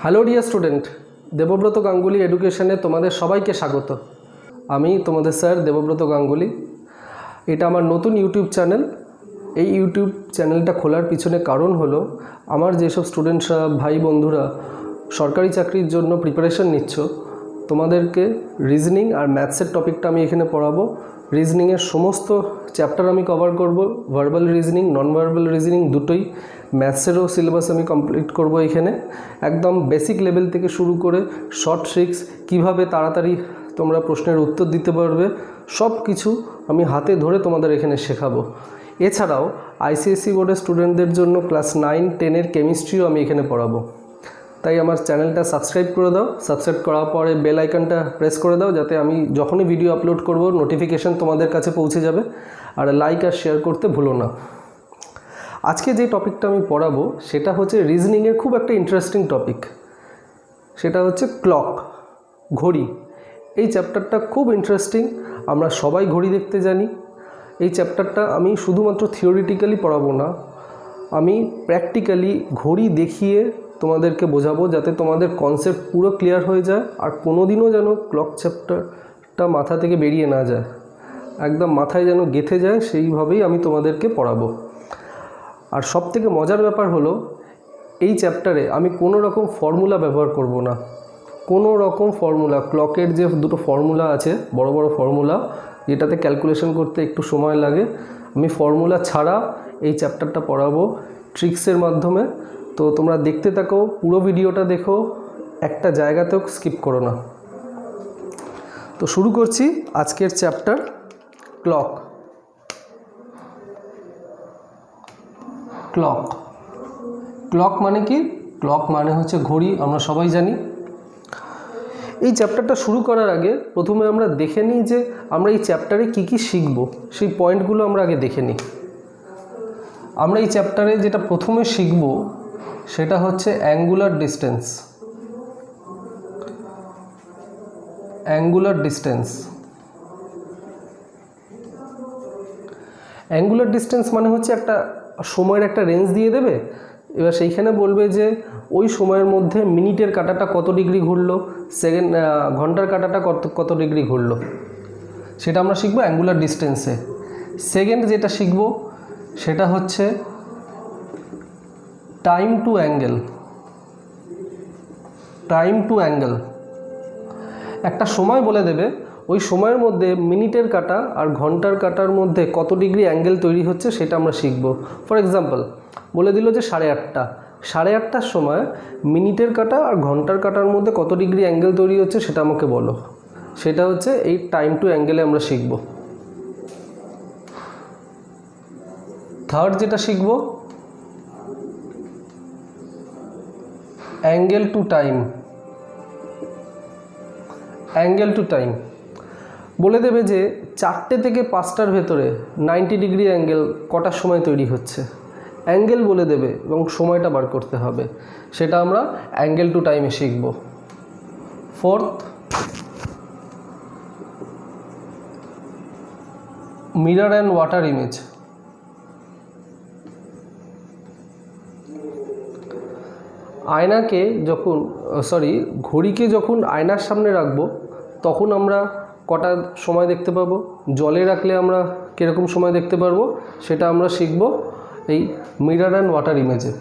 Hello dear student, Debabrata Ganguly এডুকেশনে তোমাদের সবাইকে স্বাগত। আমি তোমাদের স্যার দেবব্রত গাঙ্গুলি। এটা আমার নতুন ইউটিউব চ্যানেল। এই ইউটিউব চ্যানেলটা খোলার পিছনে কারণ হলো আমার যেসব স্টুডেন্টসরা ভাই বন্ধুরা সরকারি চাকরির জন্য প্রিপারেশন নিচ্ছ, তোমাদেরকে রিজনিং আর ম্যাথসের টপিকটা আমি এখানে পড়াবো। রিজনিংয়ের সমস্ত চ্যাপ্টার আমি কভার করব, verbal reasoning, non verbal reasoning দুটোই। ম্যাথসেরও সিলেবাস আমি কমপ্লিট করব এখানে, একদম বেসিক লেভেল থেকে শুরু করে শর্ট ট্রিক্স, কীভাবে তাড়াতাড়ি তোমরা প্রশ্নের উত্তর দিতে পারবে, সব কিছু আমি হাতে ধরে তোমাদের এখানে শেখাবো। এছাড়াও আইসিএসসি বোর্ডের স্টুডেন্টদের জন্য ক্লাস 9-10-এর কেমিস্ট্রিও আমি এখানে পড়াবো। তাই আমার চ্যানেলটা সাবস্ক্রাইব করে দাও। সাবস্ক্রাইব করার পরে বেল আইকনটা প্রেস করে দাও, যাতে আমি যখনই ভিডিও আপলোড করব নোটিফিকেশান তোমাদের কাছে পৌঁছে যাবে। আর লাইক আর শেয়ার করতে ভুলো না। আজকে যে টপিকটা আমি পড়াবো সেটা হচ্ছে রিজনিংয়ের খুব একটা ইন্টারেস্টিং টপিক। সেটা হচ্ছে ক্লক, ঘড়ি। এই চ্যাপ্টারটা খুব ইন্টারেস্টিং। আমরা সবাই ঘড়ি দেখতে জানি। এই চ্যাপ্টারটা আমি শুধুমাত্র থিওরিটিক্যালি পড়াবো না, আমি প্র্যাকটিক্যালি ঘড়ি দেখিয়ে তোমাদেরকে বোঝাবো, যাতে তোমাদের কনসেপ্ট পুরো ক্লিয়ার হয়ে যায়। আর কোনোদিনও যেন ক্লক চ্যাপ্টারটা মাথা থেকে বেরিয়ে না যায়, একদম মাথায় যেন গেঁথে যায়, সেইভাবেই আমি তোমাদেরকে পড়াবো। আর সবথেকে মজার ব্যাপার হলো, এই চ্যাপ্টারে আমি কোনো রকম ফর্মুলা ব্যবহার করব না। কোনো রকম ফর্মুলা, ক্লকের যে দুটো ফর্মুলা আছে, বড় বড় ফর্মুলা, যেটাতে ক্যালকুলেশন করতে একটু সময় লাগে, আমি ফর্মুলা ছাড়া এই চ্যাপ্টারটা পড়াবো ট্রিক্সের মাধ্যমে। তো তোমরা দেখতে থাকো, পুরো ভিডিওটা দেখো, একটা জায়গাতেও স্কিপ করো না। তো শুরু করছি আজকের চ্যাপ্টার ক্লক। ক্লক, ক্লক মানে কি? ক্লক মানে হচ্ছে ঘড়ি, আমরা সবাই জানি। এই চ্যাপ্টারটা শুরু করার আগে প্রথমে আমরা দেখে নিই যে আমরা এই চ্যাপ্টারে কি কি শিখব, সেই পয়েন্টগুলো আমরা আগে দেখে নিই। আমরা এই চ্যাপ্টারে যেটা প্রথমে শিখব সেটা হচ্ছে angular distance. Angular distance, angular distance মানে হচ্ছে একটা সময়ের একটা রেঞ্জ দিয়ে দেবে। এবার সেইখানে বলবে যে ওই সময়ের মধ্যে মিনিটের কাঁটাটা কত ডিগ্রি ঘুরলো, ঘন্টার কাঁটাটা কত ডিগ্রি ঘুরলো, সেটা আমরা শিখবো অ্যাঙ্গুলার ডিস্টেন্সে। সেকেন্ড যেটা শিখব সেটা হচ্ছে time to angle. Time to angle, একটা সময় বলে দেবে, ওই সময়ের মধ্যে মিনিটের কাঁটা আর ঘন্টার কাঁটার মধ্যে কত ডিগ্রি অ্যাঙ্গেল তৈরি হচ্ছে সেটা আমরা শিখব। ফর এক্সাম্পল বলে দিল যে 8:30, 8:30টার সময় মিনিটের কাঁটা আর ঘন্টার কাঁটার মধ্যে কত ডিগ্রি অ্যাঙ্গেল তৈরি হচ্ছে সেটা আমাকে বলো। সেটা হচ্ছে এই টাইম টু অ্যাঙ্গেলে আমরা শিখব। থার্ড যেটা শিখব, angle to time. Angle to time বলে দেবে যে 4টে থেকে 5টার ভেতরে 90 ডিগ্রি অ্যাঙ্গেল কটার সময় তৈরি হচ্ছে, অ্যাঙ্গেল বলে দেবে এবং সময়টা বার করতে হবে। সেটা আমরা অ্যাঙ্গেল টু টাইমে শিখব। Fourth, mirror and water image. আয়নাকে যখন ঘড়িকে যখন আয়নার সামনে রাখবো তখন আমরা কটা সময় দেখতে পাবো, জলে রাখলে আমরা কীরকম সময় দেখতে পারবো, সেটা আমরা শিখব এই মিরর অ্যান্ড ওয়াটার ইমেজে।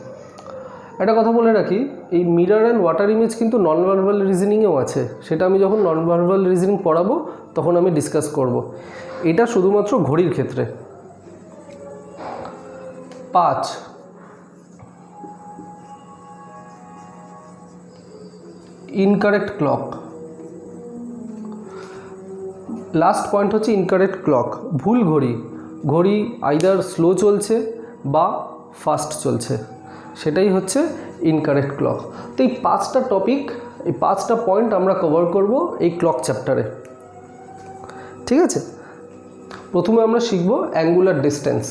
একটা কথা বলে রাখি, এই মিরর অ্যান্ড ওয়াটার ইমেজ কিন্তু নন ভার্বাল রিজনিংয়েও আছে। সেটা আমি যখন নন ভার্বাল রিজনিং পড়াবো তখন আমি ডিসকাস করব। এটা শুধুমাত্র ঘড়ির ক্ষেত্রে। 5, ইনকারেক্ট ক্লক। লাস্ট পয়েন্ট হচ্ছে ইনকারেক্ট ক্লক, ভুল ঘড়ি। ঘড়ি আইদার স্লো চলছে বা ফাস্ট চলছে, সেটাই হচ্ছে ইনকারেক্ট ক্লক। তো এই 5টা টপিক, এই 5টা পয়েন্ট আমরা কভার করব এই ক্লক চ্যাপ্টারে। ঠিক আছে, প্রথমে আমরা শিখব অ্যাঙ্গুলার ডিস্টেন্স।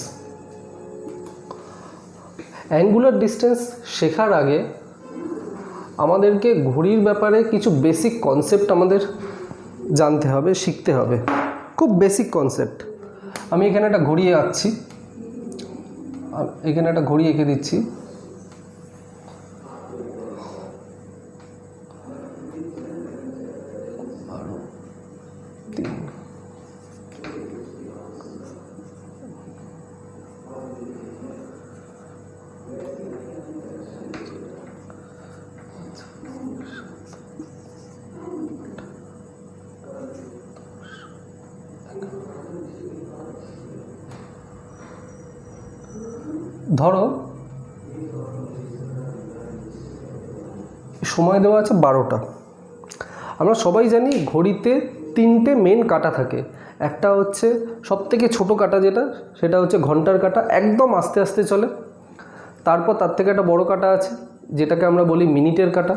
অ্যাঙ্গুলার ডিস্টেন্স শেখার আগে আমাদেরকে ঘড়ির ব্যাপারে কিছু বেসিক কনসেপ্ট আমাদের জানতে হবে, শিখতে হবে, খুব বেসিক কনসেপ্ট। আমি এখানে একটা ঘড়ি আঁকছি, এখানে একটা ঘড়ি এঁকে দিচ্ছি। ধরো সময় দেওয়া আছে 12টা। আমরা সবাই জানি ঘড়িতে 3টে মেন কাঁটা থাকে। একটা হচ্ছে সবথেকে ছোটো কাঁটা যেটা, সেটা হচ্ছে ঘন্টার কাঁটা, একদম আস্তে আস্তে চলে। তারপর তার থেকে একটা বড় কাঁটা আছে যেটাকে আমরা বলি মিনিটের কাঁটা।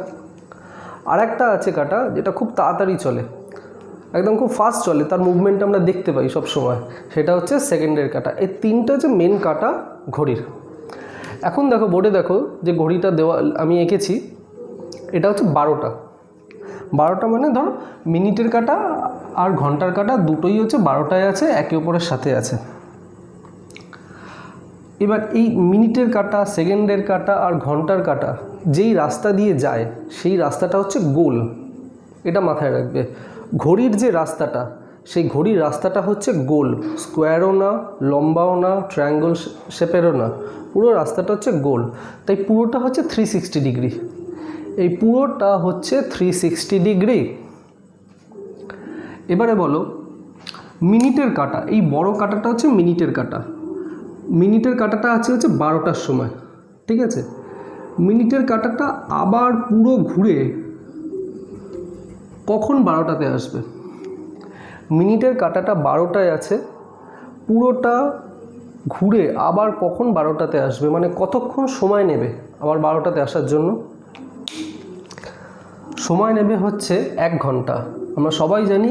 আর একটা আছে কাঁটা যেটা খুব তাড়াতাড়ি চলে, একদম খুব ফাস্ট চলে, তার মুভমেন্ট আমরা দেখতে পাই সব সময়, সেটা হচ্ছে সেকেন্ডের কাঁটা। এই 3টে হচ্ছে মেন কাঁটা ঘড়ির। এখন দেখো বোর্ডে দেখো যে ঘড়িটা দেওয়া আমি এঁকেছি, এটা হচ্ছে 12টা। 12টা মানে ধরো মিনিটের কাঁটা আর ঘন্টার কাঁটা দুটোই হচ্ছে 12টায় আছে, একে অপরের সাথে আছে। এবার এই মিনিটের কাঁটা, সেকেন্ডের কাঁটা আর ঘন্টার কাঁটা যেই রাস্তা দিয়ে যায় সেই রাস্তাটা হচ্ছে গোল। এটা মাথায় রাখবে। ঘড়ির যে রাস্তাটা, সেই ঘড়ির রাস্তাটা হচ্ছে গোল, স্কোয়ারও না, লম্বাও না, ট্রায়াঙ্গল শেপেরও না, পুরো রাস্তাটা হচ্ছে গোল। তাই পুরোটা হচ্ছে 360 ডিগ্রি। এই পুরোটা হচ্ছে 360 ডিগ্রি। এবারে বলো মিনিটের কাঁটা, এই বড় কাঁটাটা হচ্ছে মিনিটের কাঁটা। মিনিটের কাঁটাটা আছে হচ্ছে 12টার সময়, ঠিক আছে। মিনিটের কাঁটাটা আবার পুরো ঘুরে কখন 12টাতে আসবে? মিনিটের কাঁটাটা 12টায় আছে, পুরোটা ঘুরে আবার কখন 12টাতে আসবে, মানে কতক্ষণ সময় নেবে আবার 12টাতে আসার জন্য? সময় নেবে হচ্ছে 1 ঘন্টা। আমরা সবাই জানি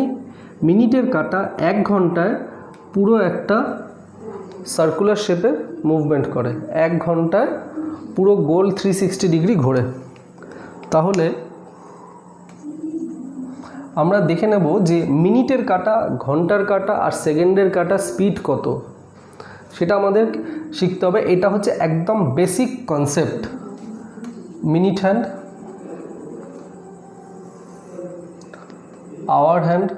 মিনিটের কাঁটা 1 ঘন্টায় পুরো একটা সার্কুলার শেপে মুভমেন্ট করে, 1 ঘন্টায় পুরো গোল 360 ডিগ্রি ঘোরে। তাহলে আমরা দেখে নেব যে মিনিটের কাঁটা, ঘন্টার কাঁটা আর সেকেন্ডের কাঁটা স্পিড কত, সেটা আমাদের শিখতে হবে। এটা হচ্ছে একদম basic concept. Minute hand, hour hand,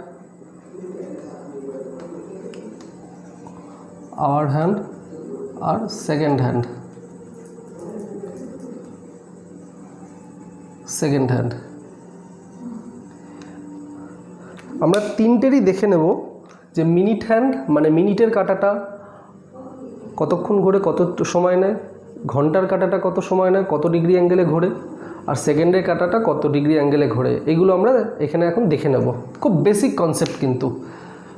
hour hand আর সেকেন্ড হ্যান্ড, সেকেন্ড হ্যান্ড। আমরা 3টেরই দেখে নেব যে মিনিট হ্যান্ড মানে মিনিটের কাঁটাটা কতক্ষণ ঘোরে, কত সময় নেয়, ঘন্টার কাঁটাটা কত সময় নেয়, কত ডিগ্রি অ্যাঙ্গেলে ঘোরে, আর সেকেন্ডের কাঁটাটা কত ডিগ্রি অ্যাঙ্গেলে ঘোরে। এগুলো আমরা এখানে এখন দেখে নেব। খুব বেসিক কনসেপ্ট কিন্তু।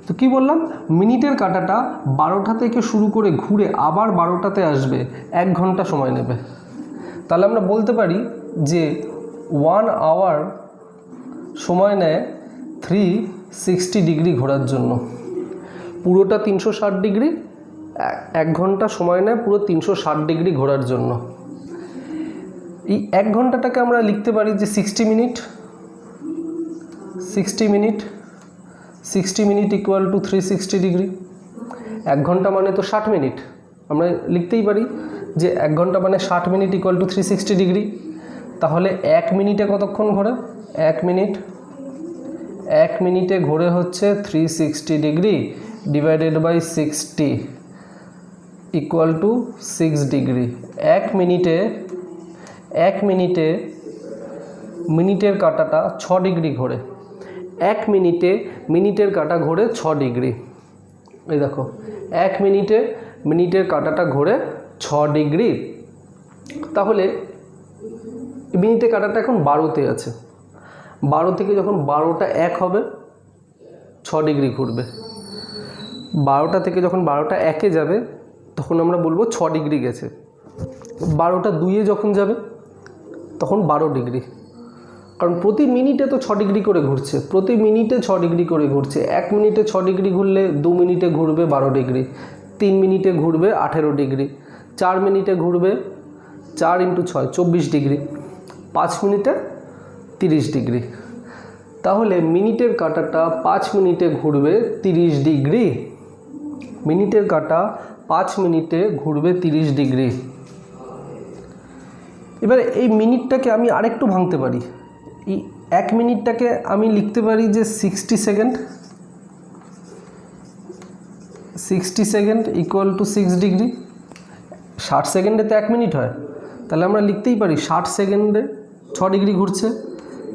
তো কি বললাম, মিনিটের কাঁটাটা 12টা থেকে শুরু করে ঘুরে আবার 12টাতে আসবে, 1 ঘন্টা সময় নেবে। তাহলে আমরা বলতে পারি যে 1 আওয়ার সময় নেয় 360 ডিগ্রি ঘোরার জন্য। পুরোটা 360 ডিগ্রি, 1 ঘন্টা সময় নেয় পুরো 360 ডিগ্রি ঘোরার জন্য। এই 1 ঘন্টাটাকে আমরা লিখতে পারি যে 60 minute. 60 minute, 60 minute equal to 360 degree. 1 ঘন্টা মানে তো 60 মিনিট, আমরা লিখতেই পারি যে 1 ঘন্টা মানে 60 মিনিট ইকুয়াল টু 360 ডিগ্রি। তাহলে 1 মিনিটে কতক্ষণ ঘোরে? 1 মিনিট, 1 মিনিটে ঘোরে হচ্ছে 360 degree divided by 60 equal to 6 degree. 1 মিনিটে মিনিটের কাঁটাটা 6 ডিগ্রি ঘোরে। 1 মিনিটে মিনিটের কাঁটা ঘোরে 6 ডিগ্রি। এই দেখো 1 মিনিটে মিনিটের কাঁটাটা ঘোরে 6 ডিগ্রি। তাহলে মিনিটের কাঁটাটা এখন 12তে আছে। 12 থেকে যখন 12টা 1 হবে 6 ডিগ্রি ঘুরবে। 12টা থেকে যখন 12টা 1-এ যাবে তখন আমরা বলবো 6 ডিগ্রি গেছে। 12টা 2-এ যখন যাবে তখন 12 ডিগ্রি, কারণ প্রতি মিনিটে তো 6 ডিগ্রি করে ঘুরছে, প্রতি মিনিটে 6 ডিগ্রি করে ঘুরছে। 1 মিনিটে 6 ডিগ্রি ঘুরলে 2 মিনিটে ঘুরবে 12 ডিগ্রি, 3 মিনিটে ঘুরবে 18 ডিগ্রি, 4 মিনিটে ঘুরবে 4 × 6 24 ডিগ্রি, 5 মিনিটে 30 ডিগ্রি। তাহলে মিনিটের কাঁটাটা 5 মিনিটে ঘুরবে 30 ডিগ্রি। মিনিটের কাঁটা 5 মিনিটে ঘুরবে 30 ডিগ্রি। এবারে এই মিনিটটাকে আমি আরেকটু ভাঙতে পারি। এই 1 মিনিটটাকে আমি লিখতে পারি যে 60 second. 60 second equal to 6 degree. 60 সেকেন্ডে তো 1 মিনিট হয়, তাহলে আমরা লিখতেই পারি 60 সেকেন্ডে 6 ডিগ্রি ঘুরছে।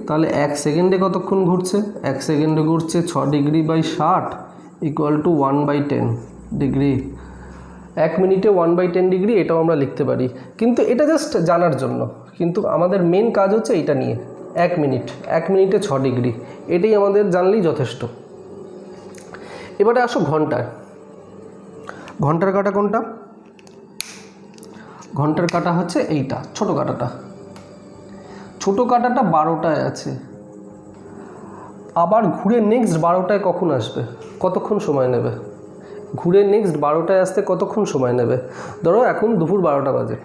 তাহলে 1 সেকেন্ডে কতক্ষণ ঘুরছে? 1 সেকেন্ডে ঘুরছে 6 degree by 60 equal to 1/10 degree. 1 মিনিটে 1/10 ডিগ্রি, এটাও আমরা লিখতে পারি, কিন্তু এটা জাস্ট জানার জন্য। কিন্তু আমাদের মেন কাজ হচ্ছে এটা নিয়ে, 1 মিনিটে 6 ডিগ্রি, এটাই আমাদের জানলেই যথেষ্ট। এবারে আসো ঘন্টায়। ঘন্টার কাঁটা কোনটা? ঘন্টার কাঁটা হচ্ছে এইটা, ছোট কাঁটাটা। ছোট কাঁটাটা 12টায় আছে, আবার ঘুরে নেক্সট 12টায় কখন আসবে, কতক্ষণ সময় নেবে? ঘুরে নেক্সট 12টায় আসতে কতক্ষণ সময় নেবে? ধরো এখন দুপুর 12টা বাজে,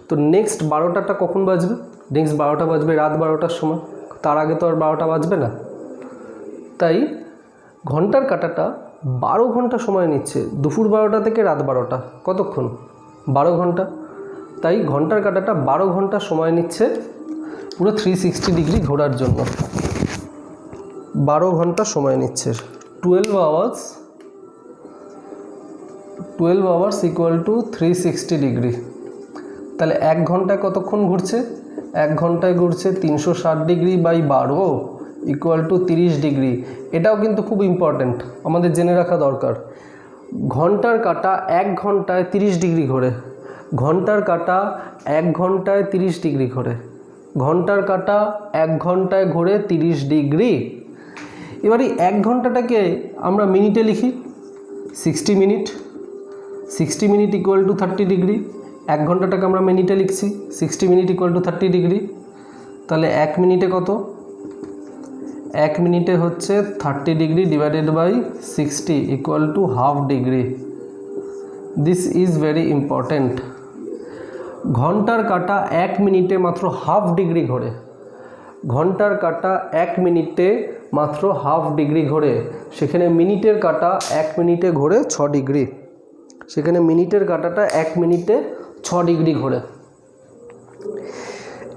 তো নেক্সট 12টাটা কখন বাজবে? নেক্সট 12টা বাজবে রাত 12টার সময়, তার আগে তো আর 12টা বাজবে না। তাই ঘন্টার কাঁটাটা 12 ঘন্টা সময় নিচ্ছে, দুপুর 12টা থেকে রাত 12টা, কতক্ষণ? 12 ঘন্টা। তাই ঘন্টার কাঁটাটা 12 ঘন্টা সময় নিচ্ছে পুরো 360 ডিগ্রি ঘোরার জন্য। 12 ঘন্টা সময় নিচ্ছে, 12 আওয়ার্স ইকুয়াল টু 360 ডিগ্রি। তাহলে 1 ঘন্টায় কতক্ষণ ঘুরছে? 1 ঘন্টায় ঘুরছে 360 degree by 12 equal to 30 degree. এটাও কিন্তু খুব ইম্পর্ট্যান্ট, আমাদের জেনে রাখা দরকার। ঘন্টার কাঁটা 1 ঘন্টায় 30 ডিগ্রি ঘোরে। ঘন্টার কাঁটা 1 ঘন্টায় 30 ডিগ্রি ঘোরে। ঘন্টার কাঁটা 1 ঘন্টায় ঘোরে 30 ডিগ্রি। এবার এই 1 ঘন্টাটাকে আমরা মিনিটে লিখি, 60 minute. 60 minute equal to 30 degree. 1 ঘন্টাটাকে আমরা মিনিটে লিখছি, 60 মিনিট ইকুয়াল টু 30 ডিগ্রি। তাহলে 1 মিনিটে কত? 1 মিনিটে হচ্ছে 30 degree divided by 60 equal to half degree. This is very important. ঘন্টার কাঁটা 1 মিনিটে মাত্র হাফ ডিগ্রি ঘোরে। ঘন্টার কাঁটা 1 মিনিটে মাত্র হাফ ডিগ্রি ঘোরে। সেখানে মিনিটের কাঁটা 1 মিনিটে ঘোরে 6 ডিগ্রি। সেখানে মিনিটের কাঁটাটা 1 মিনিটে 6 ডিগ্রি ঘোরে।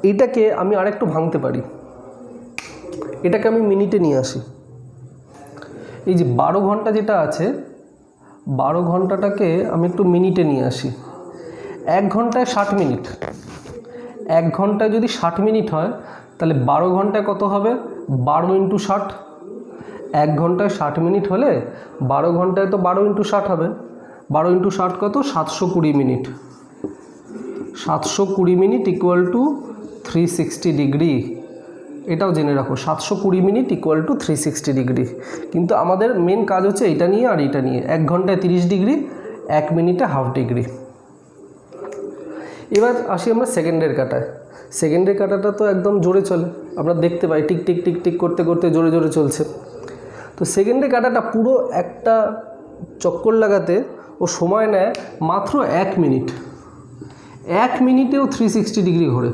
এটাকে আমি আরেকটু ভাঙতে পারি, এটাকে আমি মিনিটে নিয়ে আসি। এই যে 12 ঘন্টা যেটা আছে, 12 ঘন্টাটাকে আমি একটু মিনিটে নিয়ে আসি। 1 ঘন্টায় 60 মিনিট। 1 ঘন্টায় যদি 60 মিনিট হয়, তাহলে 12 ঘন্টায় কত হবে? 12 ইন্টু 60। 1 ঘন্টায় 60 মিনিট হলে 12 ঘন্টায় তো 12 ইন্টু 60 হবে। 12 ইন্টু 60 কত? 720 minute. 720 minute equal to 360 degree. এটাও জেনে রাখো, 720 মিনিট ইকুয়াল টু 360 ডিগ্রি। কিন্তু আমাদের মেন কাজ হচ্ছে এটা নিয়ে আর এটা নিয়ে। 1 ঘন্টায় 30 ডিগ্রি, 1 মিনিটে হাফ ডিগ্রি। এবার আসি আমরা সেকেন্ডের কাঁটায়। সেকেন্ডের কাঁটাটা তো একদম জোরে চলে, আমরা দেখতে পাই টিক টিক টিক টিক করতে করতে জোরে জোরে চলছে। তো সেকেন্ডের কাঁটাটা পুরো একটা চক্কর লাগাতে ও সময় নেয় মাত্র 1 মিনিট। 1 মিনিটেও 360 ডিগ্রি ঘোরে।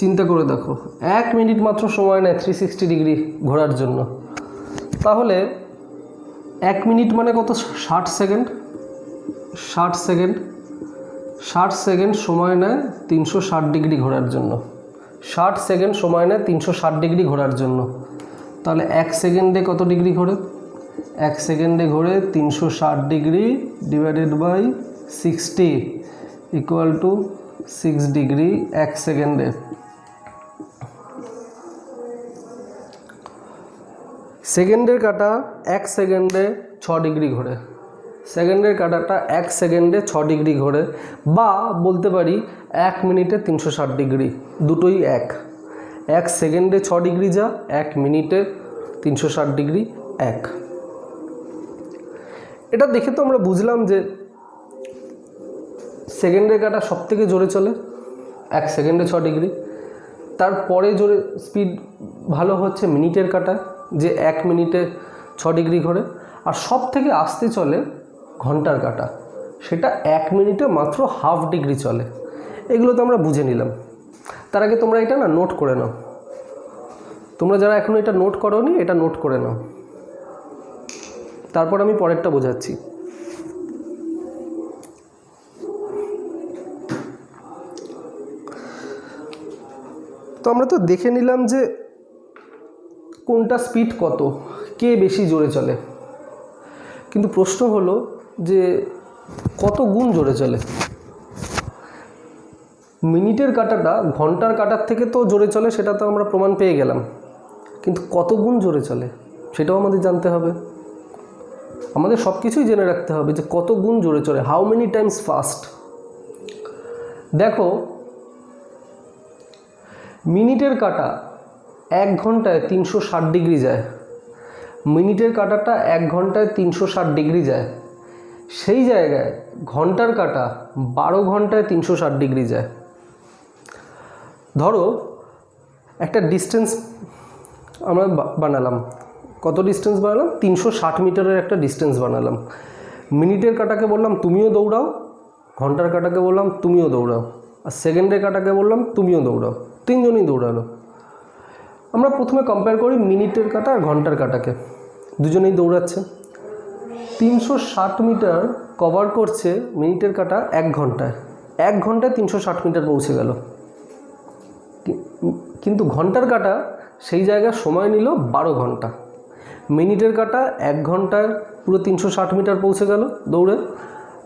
চিন্তা করে দেখো, 1 মিনিট মাত্র সময় নেয় 360 ডিগ্রি ঘোরার জন্য। তাহলে 1 মিনিট মানে কত? 60 সেকেন্ড। 60 সেকেন্ড 60 সেকেন্ড সময় নেয় 360 ডিগ্রি ঘোরার জন্য। 60 সেকেন্ড সময় নেয় 360 ডিগ্রি ঘোরার জন্য। তাহলে 1 সেকেন্ডে কত ডিগ্রি ঘোরে? 1 সেকেন্ডে ঘোরে 360 degree divided by 60 equal to 6 degree 1 সেকেন্ডে। সেকেন্ডের কাঁটা 1 সেকেন্ডে 6 ডিগ্রি ঘোরে। সেকেন্ডের কাঁটাটা 1 সেকেন্ডে 6 ডিগ্রি ঘোরে, বা বলতে পারি 1 মিনিটে 360 ডিগ্রি, দুটোই এক। 1 সেকেন্ডে 6 ডিগ্রি যা, 1 মিনিটে 360 ডিগ্রি এক। এটা দেখে তো আমরা বুঝলাম যে সেকেন্ডের কাঁটা সব থেকে জোরে চলে, 1 সেকেন্ডে 6 ডিগ্রি। তারপরে জোরে স্পিড ভালো হচ্ছে মিনিটের কাঁটা, যে 1 মিনিটে 6 ডিগ্রি ঘোরে। আর সব থেকে আস্তে চলে ঘন্টার কাঁটা, সেটা 1 মিনিটে মাত্র হাফ ডিগ্রি চলে। এগুলো তো আমরা বুঝে নিলাম। তার আগে তোমরা এটা না নোট করে নাও। তোমরা যারা এখনও এটা নোট করোনি, এটা নোট করে নাও, তারপর আমি পরেরটা বোঝাচ্ছি। তো আমরা তো দেখে নিলাম যে কোনটা স্পিড কত, কে বেশি জোরে চলে। কিন্তু প্রশ্ন হলো যে কত গুণ জোরে চলে। মিনিটের কাঁটাটা ঘন্টার কাঁটার থেকে তো জোরে চলে, সেটা তো আমরা প্রমাণ পেয়ে গেলাম, কিন্তু কত গুণ জোরে চলে সেটাও আমাদের জানতে হবে। আমাদের সব কিছুই জেনে রাখতে হবে যে কত গুণ জোরে চলে, হাউ মেনি টাইমস ফাস্ট। দেখো মিনিটের কাঁটা 1 ঘন্টায় 360 ডিগ্রি যায়, মিনিটের কাঁটাটা 1 ঘন্টায় 360 ডিগ্রি যায়, সেই জায়গায় ঘন্টার কাঁটা 12 ঘন্টায় 360 ডিগ্রি যায়। ধরো একটা ডিস্টেন্স আমরা বানালাম, কত ডিস্টেন্স বানালাম? 360 মিটারের একটা ডিস্টেন্স বানালাম। মিনিটের কাঁটাকে বললাম তুমিও দৌড়াও, ঘন্টার কাঁটাকে বললাম তুমিও দৌড়াও, আর সেকেন্ডের কাঁটাকে বললাম তুমিও দৌড়াও, 3 জনই দৌড়ালো। আমরা প্রথমে কম্পেয়ার করি মিনিটের কাঁটা আর ঘন্টার কাঁটাকে, দুজনেই দৌড়াচ্ছে। 360 মিটার কভার করছে মিনিটের কাঁটা 1 ঘন্টায়, 1 ঘন্টায় 360 মিটার পৌঁছে গেল। কিন্তু ঘন্টার কাঁটা সেই জায়গায় সময় নিল 12 ঘন্টা। মিনিটের কাঁটা 1 ঘন্টায় পুরো 360 মিটার পৌঁছে গেল দৌড়ে,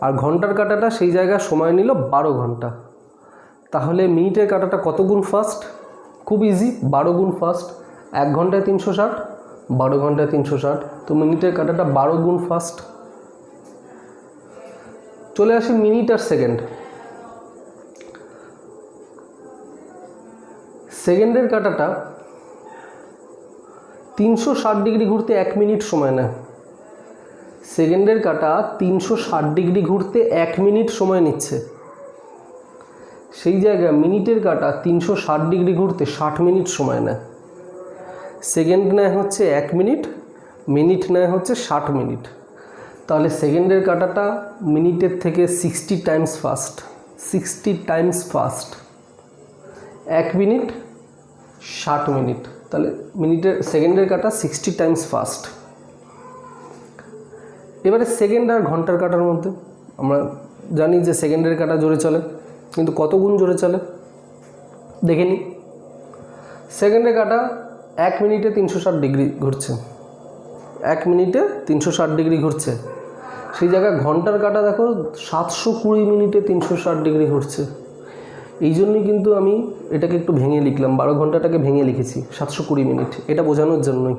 আর ঘন্টার কাঁটাটা সেই জায়গায় সময় নিল 12 ঘন্টা। তাহলে মিনিটের কাঁটাটা কত গুণ ফাস্ট? খুব ইজি, 12 গুণ ফাস্ট। 1 ঘন্টায় 360, 12 ঘন্টায় 360, তো মিনিটের কাঁটাটা 12 গুণ ফাস্ট। চলে আসি মিনিট আর সেকেন্ড। সেকেন্ডের কাঁটাটা 360 ডিগ্রি ঘুরতে 1 মিনিট সময় নেয়। সেকেন্ডের কাঁটা 360 ডিগ্রি ঘুরতে 1 মিনিট সময় নিচ্ছে, সেই জায়গায় মিনিটের কাঁটা 360 ডিগ্রি ঘুরতে 60 মিনিট সময় নেয়। সেকেন্ড নেয় হচ্ছে 1 মিনিট, মিনিট নেয় হচ্ছে 60 মিনিট। তাহলে সেকেন্ডের কাঁটাটা মিনিটের থেকে 60 Times fast, 60 Times fast. 1 minute 60 minute, তাহলে সেকেন্ডের কাঁটা 60 টাইমস ফাস্ট। এবারে সেকেন্ড আর ঘন্টার কাঁটার মধ্যে আমরা জানি যে সেকেন্ডের কাঁটা জোরে চলে, কিন্তু কত গুণ জোরে চলে দেখে নিই। সেকেন্ডের কাঁটা 1 মিনিটে 360 ডিগ্রি ঘুরছে, 1 মিনিটে 360 ডিগ্রি ঘুরছে, সেই জায়গায় ঘন্টার কাঁটা দেখো 720 মিনিটে 360 ডিগ্রি ঘুরছে। এই জন্যই কিন্তু আমি এটাকে একটু ভেঙে লিখলাম, 12 ঘন্টাটাকে ভেঙে লিখেছি 720 মিনিট, এটা বোঝানোর জন্যই।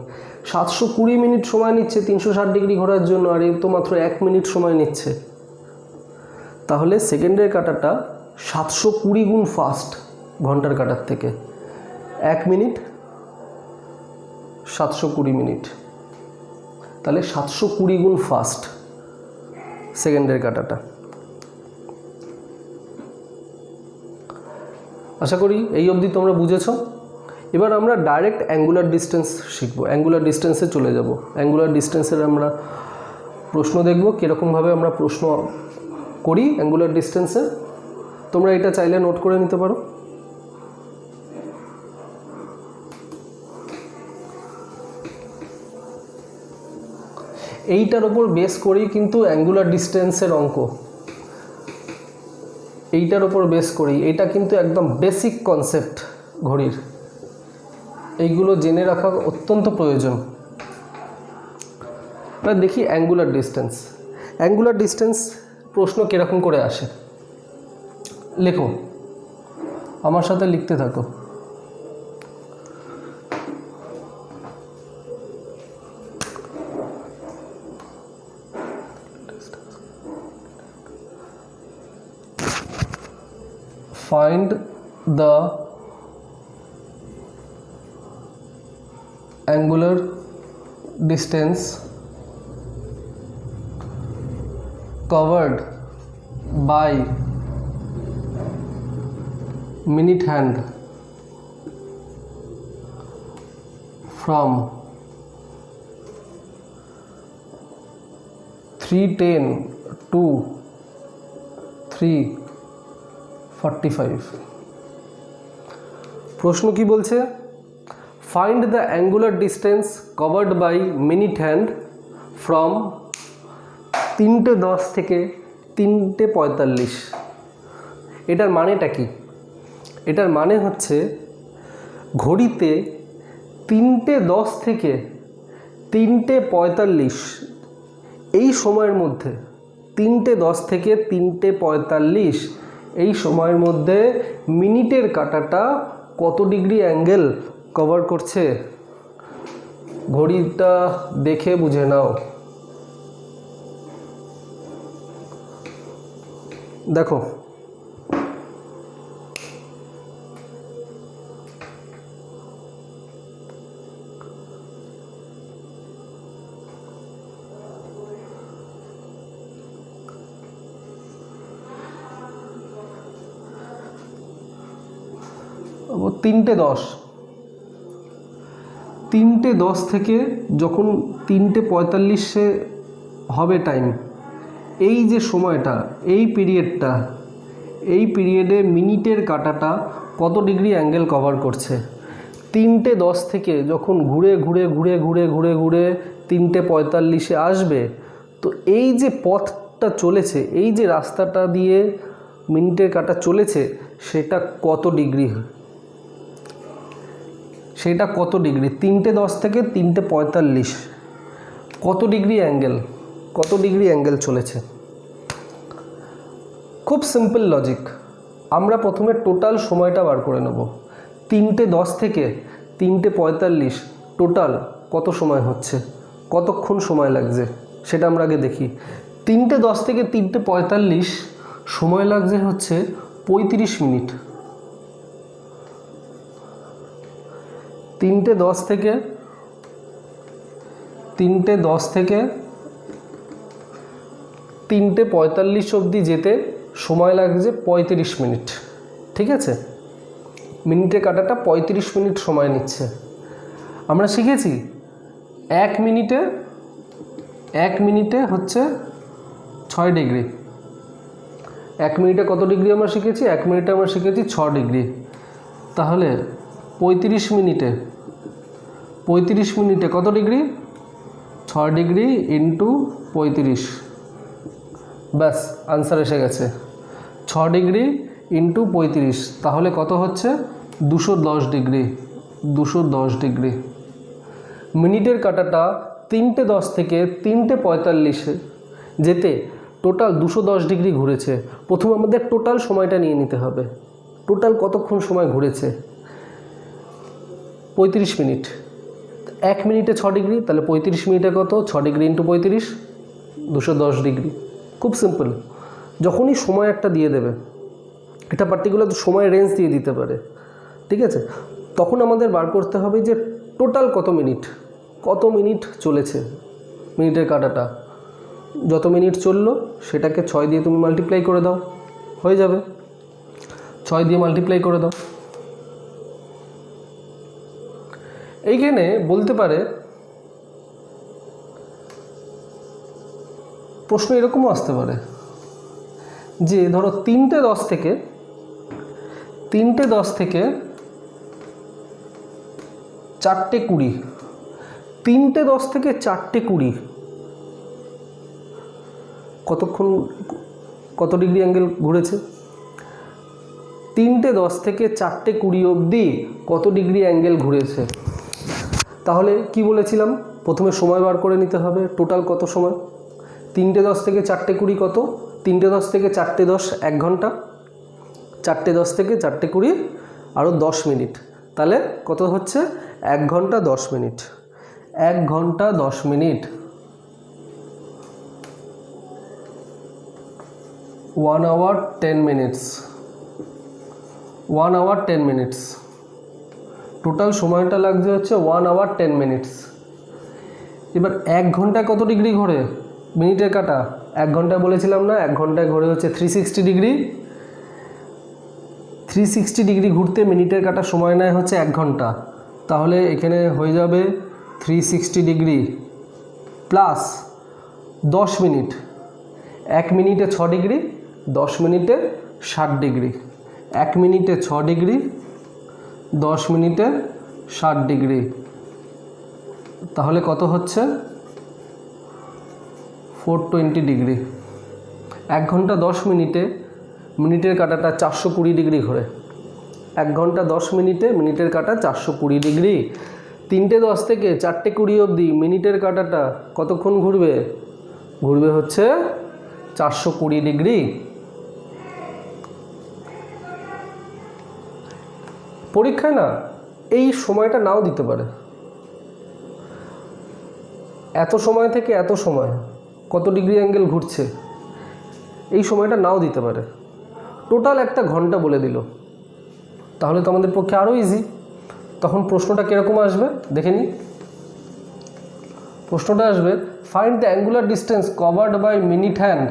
720 মিনিট সময় নিচ্ছে 360 ডিগ্রি ঘোরার জন্য, আর এই তো মাত্র 1 মিনিট সময় নিচ্ছে। তাহলে সেকেন্ডের কাঁটাটা 720 গুণ ফাস্ট ঘন্টার কাঁটার থেকে। 1 মিনিট 720 মিনিট, তাহলে 720 গুণ ফাস্ট সেকেন্ডের কাঁটাটা। আশা করি এই অবধি তোমরা বুঝেছো। এবার আমরা ডাইরেক্ট অ্যাঙ্গুলার ডিস্টেন্স শিখব, অ্যাঙ্গুলার ডিস্টেন্সে চলে যাব। অ্যাঙ্গুলার ডিস্টেন্সের আমরা প্রশ্ন দেখব, কীরকমভাবে আমরা প্রশ্ন করি অ্যাঙ্গুলার ডিস্টেন্সে। তোমরা এটা চাইলে নোট করে নিতে পারো। এইটার ওপর বেস করেই কিন্তু অ্যাঙ্গুলার ডিস্টেন্সের অঙ্ক, এইটার ওপর বেস করেই। এটা কিন্তু একদম বেসিক কনসেপ্ট ঘড়ির, এইগুলো জেনে রাখা অত্যন্ত প্রয়োজন। এবার দেখি অ্যাঙ্গুলার ডিস্টেন্স। অ্যাঙ্গুলার ডিস্টেন্স প্রশ্ন কীরকম করে আসে, লেখো, আমার সাথে লিখতে থাকো। Find the angular distance covered by minute hand from 3:10 to 3:45। প্রশ্ন কি বলছে? Find the angular distance covered by minute hand from 3:10 থেকে 3:45। এটার মানেটা কি? এটার মানে হচ্ছে ঘড়িতে 3:10 থেকে 3:45 এই সময়ের মধ্যে, 3:10 থেকে 3:45 এই সময়ের মধ্যে মিনিটের কাঁটাটা কত ডিগ্রি অ্যাঙ্গেল কভার করছে, ঘড়িটা দেখে বুঝে নাও। দেখো তিনটে 10 থেকে যখন 3:45 হবে টাইম, এই যে সময়টা, এই পিরিয়ডে মিনিটের কাঁটাটা কত ডিগ্রি অ্যাঙ্গেল কভার করছে। 3:10 থেকে যখন ঘুরে 3:45 আসবে, তো এই যে পথটা চলেছে, এই যে রাস্তাটা দিয়ে মিনিটের কাঁটা চলেছে, সেটা কত ডিগ্রি? 3:10 থেকে 3:45 কত ডিগ্রি অ্যাঙ্গেল চলেছে? খুব সিম্পল লজিক। আমরা প্রথমে টোটাল সময়টা বার করে নেব। 3:10 থেকে 3:45 টোটাল কত সময় হচ্ছে, কতক্ষণ সময় লাগছে সেটা আমরা আগে দেখি। 3:10 থেকে 3:45 সময় লাগছে হচ্ছে 35 মিনিট। 3:10 থেকে 3:45 অবধি যেতে সময় লাগছে 35 মিনিট। ঠিক আছে, মিনিটের কাঁটাটা 35 মিনিট সময় নিচ্ছে। আমরা শিখেছি 1 মিনিটে হচ্ছে 6 ডিগ্রি। 1 মিনিটে কত ডিগ্রি আমরা শিখেছি? 1 মিনিটে আমরা শিখেছি 6 ডিগ্রি। তাহলে 35 মিনিটে কত ডিগ্রি? 6 degree into 35। ব্যাস, আনসার এসে গেছে। 6 ডিগ্রি ইন্টু 35, তাহলে কত হচ্ছে? 210 ডিগ্রি। 210 ডিগ্রি। মিনিটের কাঁটাটা 3:10 থেকে 3:45 যেতে টোটাল 210 ডিগ্রি ঘুরেছে। প্রথমে আমাদের টোটাল সময়টা নিয়ে নিতে হবে। টোটাল কতক্ষণ সময় ঘুরেছে? 35 মিনিট। 1 মিনিটে 6 ডিগ্রি, তাহলে 35 মিনিটে কত? 6 ডিগ্রি ইন্টু 35, 210 ডিগ্রি। খুব সিম্পল। যখনই সময় একটা দিয়ে দেবে, এটা পার্টিকুলার সময়ের রেঞ্জ দিয়ে দিতে পারে, ঠিক আছে, তখন আমাদের বার করতে হবে যে টোটাল কত মিনিট চলেছে মিনিটের কাঁটাটা। যত মিনিট চললো সেটাকে 6 দিয়ে তুমি মাল্টিপ্লাই করে দাও, হয়ে যাবে। 6 দিয়ে মাল্টিপ্লাই করে দাও। এইখানে বলতে পারে, প্রশ্ন এরকমও আসতে পারে যে ধরো 3:10 থেকে 4:20, 3:10 থেকে 4:20 কত ডিগ্রি অ্যাঙ্গেল ঘুরেছে? 3:10 থেকে 4:20 অবধি কত ডিগ্রি অ্যাঙ্গেল ঘুরেছে? তাহলে কি বলেছিলাম? প্রথমে সময় বার করে নিতে হবে, টোটাল কত সময়। 3:10 থেকে 4:20 কত? 3:10 থেকে 4:10 1 ঘন্টা, 4:10 থেকে 4:20 আরও 10 মিনিট, তাহলে কত হচ্ছে? 1 ঘন্টা 10 মিনিট। 1 ঘন্টা 10 minute, 1 hour 10 minutes, 1 hour 10 minutes। Total সময়টা লাগছে হচ্ছে 1 hour 10 minutes। এবার 1 ঘন্টায় কত ডিগ্রি ঘোরে মিনিটের কাঁটা? 1 ঘন্টায় বলেছিলাম না, 1 ঘন্টায় ঘোরে হচ্ছে 360 ডিগ্রি। 360 ডিগ্রি ঘুরতে মিনিটের কাঁটা সময় নেয় হচ্ছে 1 ঘন্টা। তাহলে এখানে হয়ে যাবে 360 ডিগ্রি প্লাস 10 মিনিট। 1 মিনিটে 6 ডিগ্রি, 10 মিনিটে 60 ডিগ্রি। 1 মিনিটে 6 ডিগ্রি, 10 মিনিটে 60 ডিগ্রি, তাহলে কত হচ্ছে? 420 ডিগ্রি। 1 ঘন্টা 10 মিনিটে মিনিটের কাঁটাটা 420 ডিগ্রি ঘোরে। 1 ঘন্টা 10 মিনিটে মিনিটের কাঁটা 420 ডিগ্রি। 3:10 থেকে 4:20 অবধি মিনিটের কাঁটাটা কতক্ষণ ঘুরবে? ঘুরবে হচ্ছে 420 ডিগ্রি। পরীক্ষায় না এই সময়টা নাও দিতে পারে, এত সময় থেকে এত সময় কত ডিগ্রি অ্যাঙ্গেল ঘুরছে এই সময়টা নাও দিতে পারে। টোটাল একটা ঘন্টা বলে দিল, তাহলে তো আমাদের পক্ষে আরও ইজি। তখন প্রশ্নটা কীরকম আসবে দেখে নিই। প্রশ্নটা আসবে find the angular distance covered by minute hand,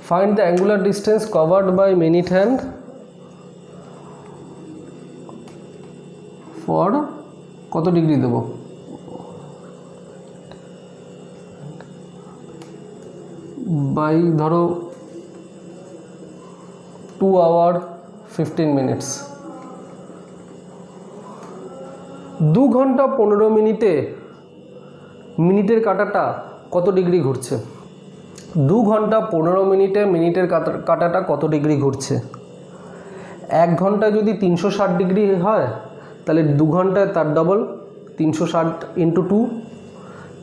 find the angular distance covered by minute hand for কত ডিগ্রি দেব, বাই ধরো 2 hour 15 minutes। 2 ঘন্টা 15 মিনিটে মিনিটের কাঁটাটা কত ডিগ্রি ঘুরছে? 2 ঘন্টা 15 মিনিটে মিনিটের কাঁটাটা কত ডিগ্রি ঘুরছে? 1 ঘন্টায় যদি 360 ডিগ্রি হয় তাহলে 2 ঘন্টায় তার ডবল, 360 ইন্টু 2,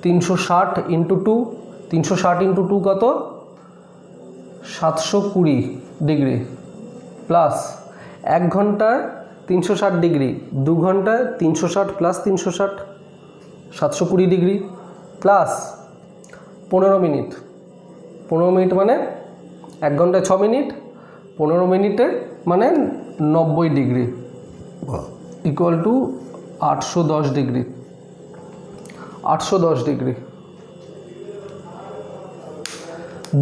360 ইন্টু 2, 360 ইন্টু 2 কত? 720 ডিগ্রি, প্লাস 1 ঘন্টায় 360 ডিগ্রি, 2 ঘন্টায় 360 plus 360 720 degree, plus 15 minute. 15 minute মানে 1 ঘন্টায় 6 মিনিট, 15 মিনিটে মানে 90 degree, equal to 810 degree. 810 degree.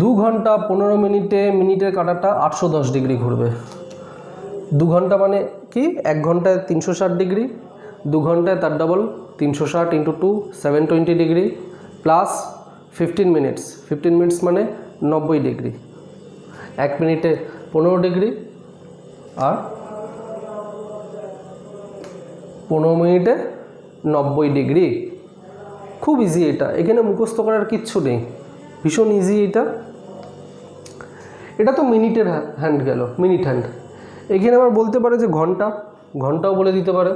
2 ঘন্টা 15 মিনিটে মিনিটের কাঁটাটা 810 ডিগ্রি ঘুরবে। 2 ঘন্টা মানে কি? 1 ঘন্টায় 360 ডিগ্রি, 2 ঘন্টায় তার double, 360 into 2 720 degree, plus 15 minutes. 15 minutes মানে 90 ডিগ্রি। 1 মিনিটে 15 ডিগ্রি আর 15 মিনিটে 90 ডিগ্রি। খুব ইজি এটা, এখানে মুখস্থ করার কিচ্ছু নেই, ভীষণ ইজি এটা। এটা তো মিনিটের হ্যান্ড গেল, মিনিট হ্যান্ড। এখানে আবার বলতে পারে যে ঘন্টা, ঘন্টাও বলে দিতে পারে,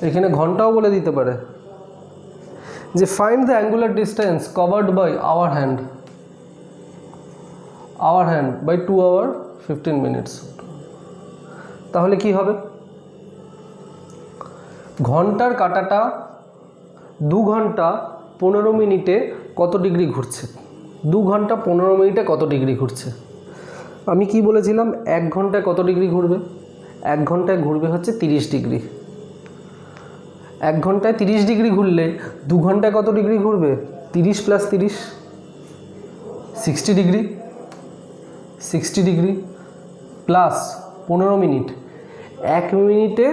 এখানে ঘন্টাও বলে দিতে পারে যে find the angular distance covered by hour hand, hour hand by 2 hour 15 minutes। তাহলে কি হবে? ঘন্টার কাঁটাটা 2 ঘন্টা 15 মিনিটে কত ডিগ্রি ঘুরছে? 2 ঘন্টা 15 মিনিটে কত ডিগ্রি ঘুরছে? আমি কি বলেছিলাম? 1 ঘন্টায় কত ডিগ্রি ঘুরবে? 1 ঘন্টায় ঘুরবে হচ্ছে 30 ডিগ্রি। 1 ঘন্টায় 30 ডিগ্রি ঘুরলে 2 ঘন্টায় কত ডিগ্রি ঘুরবে? 30 plus 30 60 degree. 60 degree plus 15 minute, 1 মিনিটে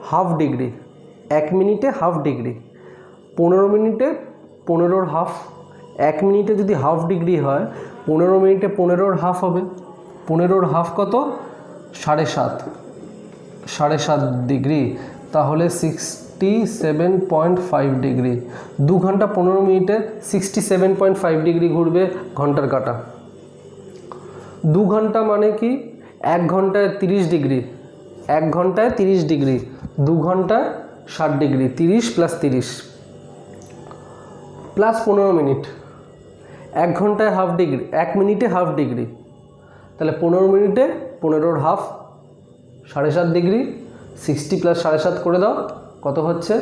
হাফ ডিগ্রি, 1 মিনিটে হাফ ডিগ্রি, 15 মিনিটে 15-র হাফ। 1 মিনিটে যদি হাফ ডিগ্রি হয় 15 মিনিটে 15-র হাফ হবে। 15-র হাফ কত? 7.5, 7.5 ডিগ্রি, তাহলে 67.5 ডিগ্রি। 2 ঘন্টা 15 মিনিটে 67.5 ডিগ্রি ঘুরবে ঘন্টার কাঁটা। 2 ঘন্টা মানে কি? 1 ঘন্টায় 30 ডিগ্রি, 1 ঘন্টায় 30 ডিগ্রি, 2 ঘন্টায় 60 ডিগ্রি, 30 প্লাস 30 প্লাস 15 মিনিট, 1 ঘন্টায় হাফ ডিগ্রি, 1 মিনিটে হাফ ডিগ্রি, তাহলে 15 মিনিটে 15-র হাফ 7.5 ডিগ্রি। 60 প্লাস 7.5 করে দাও, কত হচ্ছে?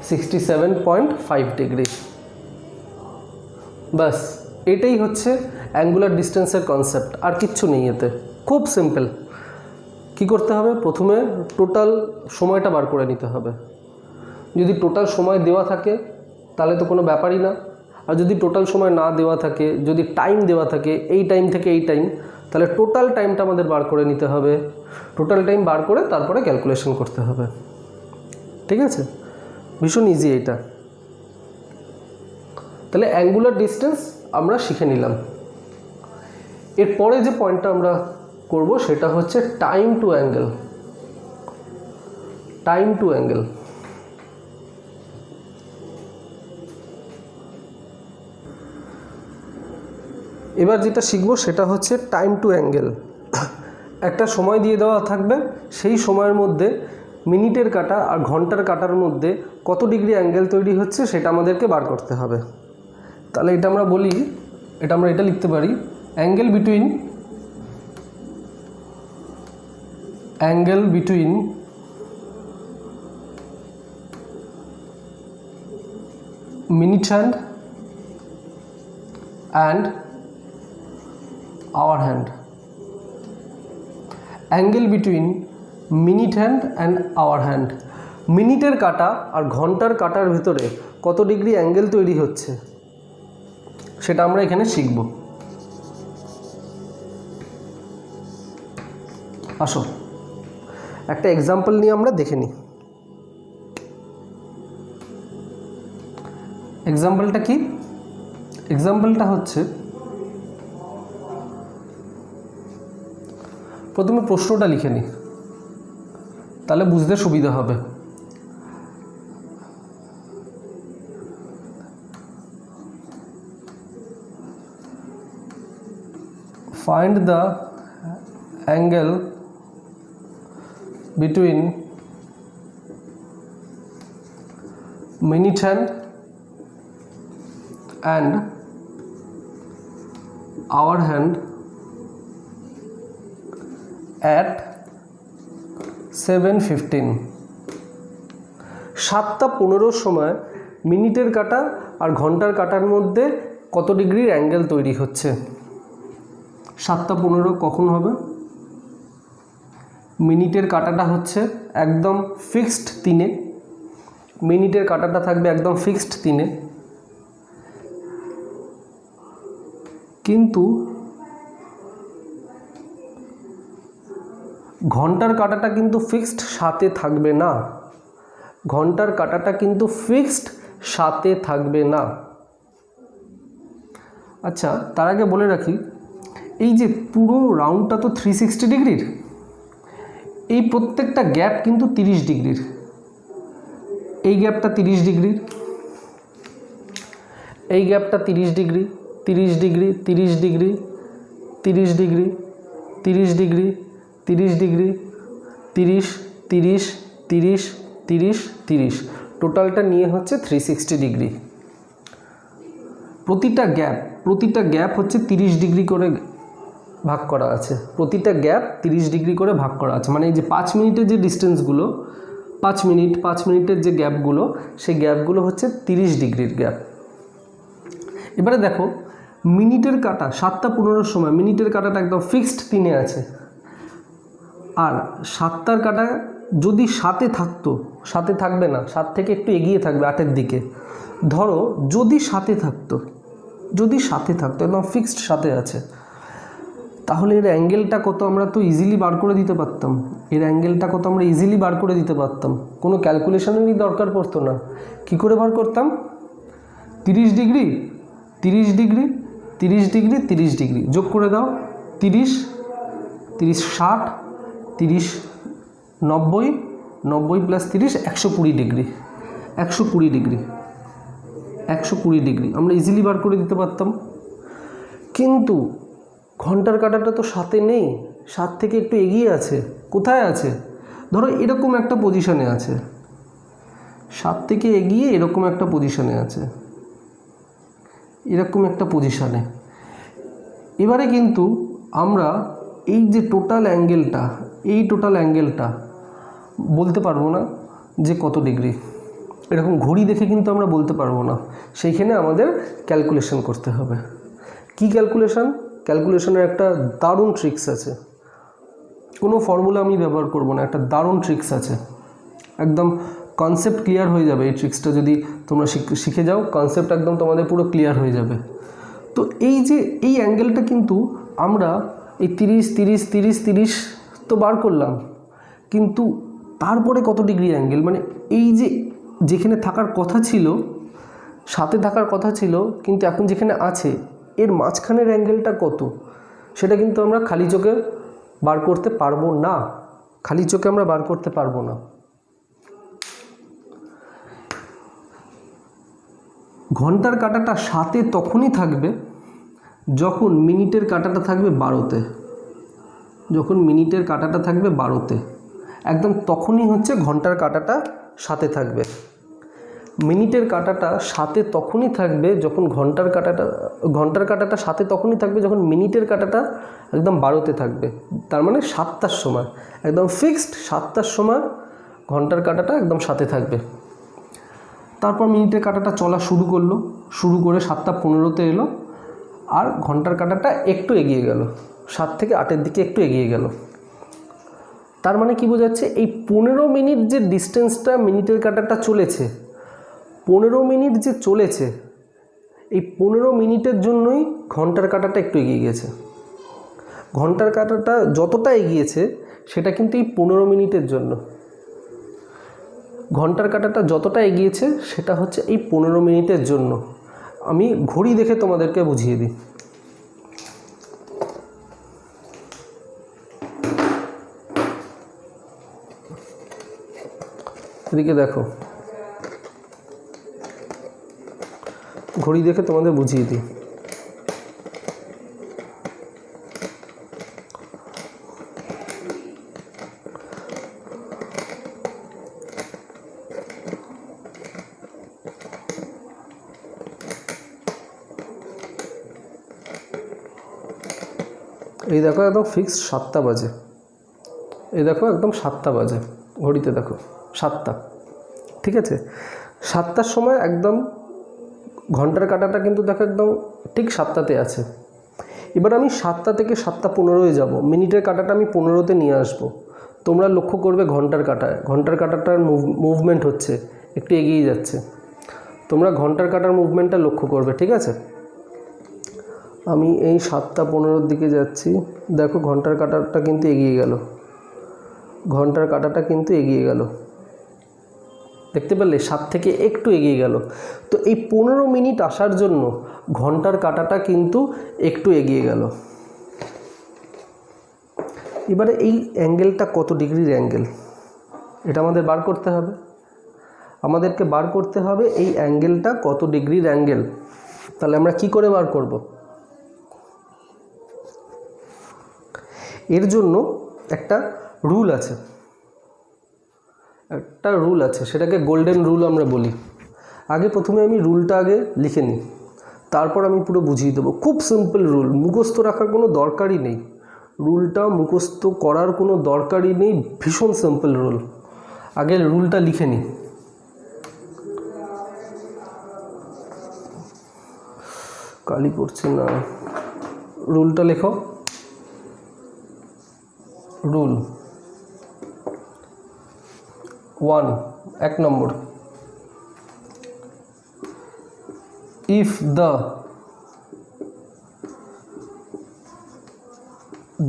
67.5 ডিগ্রি। বাস, এটাই হচ্ছে অ্যাঙ্গুলার ডিস্টেন্সের কনসেপ্ট, আর কিচ্ছু নেই এতে। খুব সিম্পল। কি করতে হবে? প্রথমে টোটাল সময়টা বার করে নিতে হবে। যদি টোটাল সময় দেওয়া থাকে তাহলে তো কোনো ব্যাপারই না, আর যদি টোটাল সময় না দেওয়া থাকে, যদি টাইম দেওয়া থাকে এই টাইম থেকে এই টাইম, তাহলে টোটাল টাইমটা আমাদের বার করে নিতে হবে। টোটাল টাইম বার করে তারপরে ক্যালকুলেশন করতে হবে। ঠিক আছে? ভীষণ ইজি এটা। তাহলে অ্যাঙ্গুলার ডিস্টেন্স আমরা শিখে নিলাম। এরপরে যে পয়েন্টটা আমরা করব সেটা হচ্ছে time to angle. Time to angle. এবার যেটা শিখব সেটা হচ্ছে টাইম টু অ্যাঙ্গেল। একটা সময় দিয়ে দেওয়া থাকবে, সেই সময়ের মধ্যে মিনিটের কাঁটা আর ঘন্টার কাঁটার মধ্যে কত ডিগ্রি অ্যাঙ্গেল তৈরি হচ্ছে সেটা আমাদেরকে বার করতে হবে। তাহলে এটা আমরা বলি, এটা লিখতে পারি angle between minute hand and hour hand, angle between minute hand and hour hand. মিনিটের কাঁটা আর ঘন্টার কাঁটার ভিতরে কত ডিগ্রি অ্যাঙ্গেল তৈরি হচ্ছে সেটা আমরা এখানে শিখব। আসো একটা এক্সাম্পল নিয়ে আমরা দেখে নিই। এক্সাম্পলটা কি? এক্সাম্পলটা হচ্ছে, প্রথমে প্রশ্নটা লিখে নিই, তাহলে বুঝতে সুবিধা হবে। Find the angle between minute hand and hour hand at 7:15। 7:15 সময় মিনিটের কাঁটা আর ঘন্টার কাঁটার মধ্যে কত ডিগ্রির অ্যাঙ্গেল তৈরি হচ্ছে? 7:15 কখন হবে? মিনিটের কাঁটাটা হচ্ছে একদম ফিক্সড 3-এ, মিনিটের কাঁটাটা থাকবে একদম ফিক্সড 3-এ, কিন্তু ঘন্টার কাঁটাটা কিন্তু ফিক্সড 7-এ থাকবে না। ঘন্টার কাঁটাটা কিন্তু ফিক্সড 7-এ থাকবে না। আচ্ছা, তার আগে বলে রাখি, এই যে পুরো রাউন্ডটা তো 360 ডিগ্রির, এই প্রত্যেকটা গ্যাপ কিন্তু 30 ডিগ্রির। এই গ্যাপটা 30 ডিগ্রির, এই গ্যাপটা 30 degree, 30 degree, 30 degree, 30 degree, 30 degree, 30 degree, 30, 30, 30, 30, 30, টোটালটা নিয়ে হচ্ছে 360 ডিগ্রি। প্রতিটা গ্যাপ হচ্ছে 30 ডিগ্রি করে ভাগ করা আছে, প্রতিটা গ্যাপ 30 ডিগ্রি করে ভাগ করা আছে। মানে এই যে 5 মিনিটের যে ডিস্টেন্সগুলো, 5 মিনিটের যে গ্যাপগুলো, সেই গ্যাপগুলো হচ্ছে 30 ডিগ্রির গ্যাপ। এবারে দেখো, মিনিটের কাঁটা 7:15 সময় মিনিটের কাঁটাটা একদম ফিক্সড 3-এ আছে, আর 7টার কাঁটা যদি 7-এ থাকতো, 7-এ থাকবে না, 7 থেকে একটু এগিয়ে থাকবে 8-এর দিকে। ধরো যদি 7-এ থাকতো, একদম ফিক্সড 7-এ আছে, তাহলে এর অ্যাঙ্গেলটা কত আমরা তো ইজিলি বার করে দিতে পারতাম। কোনো ক্যালকুলেশনেরই দরকার পড়তো না। কি করে বার করতাম? 30 ডিগ্রি, 30 ডিগ্রি, 30 ডিগ্রি, 30 ডিগ্রি যোগ করে দাও, 30, 30, 60, 30, 90, 90 প্লাস 30, 120 ডিগ্রি, 120 ডিগ্রি, 120 ডিগ্রি আমরা ইজিলি বার করে দিতে পারতাম। কিন্তু ঘন্টার কাঁটাটা তো 7-এ নেই, 7 থেকে একটু এগিয়ে আছে। কোথায় আছে? ধরো এরকম একটা পজিশনে আছে, 7 থেকে এগিয়ে এরকম একটা পজিশনে আছে, এরকম একটা পজিশনে। এবারে কিন্তু আমরা এই যে টোটাল অ্যাঙ্গেলটা বলতে পারবো না যে কত ডিগ্রি। এরকম ঘড়ি দেখে কিন্তু আমরা বলতে পারবো না, সেইখানে আমাদের ক্যালকুলেশন করতে হবে। কি ক্যালকুলেশন? ক্যালকুলেশনের একটা দারুণ ট্রিক্স আছে, কোনো ফর্মুলা আমি ব্যবহার করব না, একটা দারুণ ট্রিক্স আছে। একদম কনসেপ্ট ক্লিয়ার হয়ে যাবে এই ট্রিক্সটা যদি তোমরা শিখে যাও, কনসেপ্ট একদম তোমাদের পুরো ক্লিয়ার হয়ে যাবে। তো এই যে এই অ্যাঙ্গেলটা কিন্তু আমরা এই 30, 30, 30, 30 তো বার করলাম, কিন্তু তারপরে কত ডিগ্রি অ্যাঙ্গেল, মানে এই যে যেখানে থাকার কথা ছিল, 7-এ থাকার কথা ছিল, কিন্তু এখন যেখানে আছে এর মাঝখানের অ্যাঙ্গেলটা কত, সেটা কিন্তু আমরা খালি চোখে বার করতে পারবো না। ঘন্টার কাঁটাটা 7-এ তখনই থাকবে যখন মিনিটের কাঁটাটা থাকবে 12-তে। একদম তখনই হচ্ছে ঘন্টার কাঁটাটা 7-এ থাকবে। মিনিটের কাঁটাটা 7-এ তখনই থাকবে যখন ঘন্টার কাঁটাটা 7-এ তখনই থাকবে যখন মিনিটের কাঁটাটা একদম 12-তে থাকবে। তার মানে 7টার সময় একদম ফিক্সড 7টার সময় ঘন্টার কাঁটাটা একদম 7-এ থাকবে। তারপর মিনিটের কাঁটাটা চলা শুরু করে 7:15-তে এলো, আর ঘন্টার কাঁটাটা একটু এগিয়ে গেল, 7 থেকে 8-এর দিকে একটু এগিয়ে গেল। তার মানে কি বোঝাচ্ছে, এই 15 মিনিট যে ডিস্টেন্সটা মিনিটের কাঁটাটা চলেছে, 15 মিনিট যে চলেছে, এই 15 মিনিটের জন্যই ঘন্টার কাঁটাটা একটু এগিয়ে গেছে। ঘন্টার কাঁটাটা যতটা এগিয়েছে সেটা কিন্তু এই 15 মিনিটের জন্য। ঘন্টার কাঁটাটা যতটা এগিয়েছে সেটা হচ্ছে এই 15 মিনিটের জন্য। আমি ঘড়ি দেখে তোমাদেরকে বুঝিয়ে দিই। এদিকে দেখো, ঘড়ি দেখে তোমাদের বুঝিয়ে দিই। এই দেখো একদম ফিক্সড 7টা বাজে। এই দেখো একদম 7টা বাজে, ঘড়িতে দেখো 7টা, ঠিক আছে। 7টার সময় একদম ঘন্টার কাঁটাটা কিন্তু দেখো একদম ঠিক 7টাতে আছে। এবার আমি 7টা থেকে 7:15-এ যাব, মিনিটের কাঁটাটা আমি 15-তে নিয়ে আসব। তোমরা লক্ষ্য করবে ঘন্টার কাঁটায়, ঘন্টার কাঁটাটার মুভমেন্ট হচ্ছে, একটু এগিয়ে যাচ্ছে। তোমরা ঘন্টার কাঁটার মুভমেন্টটা লক্ষ্য করবে, ঠিক আছে। আমি এই 7:15-এর দিকে যাচ্ছি, দেখো ঘন্টার কাঁটাটা কিন্তু এগিয়ে গেল, ঘন্টার কাঁটাটা কিন্তু এগিয়ে গেল, দেখতে পেলে 7 থেকে একটু এগিয়ে গেল। তো এই 15 মিনিট আসার জন্য ঘন্টার কাঁটাটা কিন্তু একটু এগিয়ে গেল। এবারে এই অ্যাঙ্গেলটা কত ডিগ্রির অ্যাঙ্গেল, এটা আমাদের বার করতে হবে। আমাদেরকে বার করতে হবে এই অ্যাঙ্গেলটা কত ডিগ্রির অ্যাঙ্গেল। তাহলে আমরা কি করে বার করব? এর জন্য একটা রুল আছে, সেটাকে গোল্ডেন রুল আমরা বলি। প্রথমে আমি রুলটা আগে লিখে নিই, তারপর আমি পুরো বুঝিয়ে দেবো। খুব সিম্পল রুল, মুখস্থ রাখার কোনো দরকারই নেই, রুলটা মুখস্থ করার কোনো দরকারই নেই, ভীষণ সিম্পল রুল। আগে রুলটা লিখে নিই। কালি পড়ছে না, রুলটা লেখো। Rule 1, 1 number, if the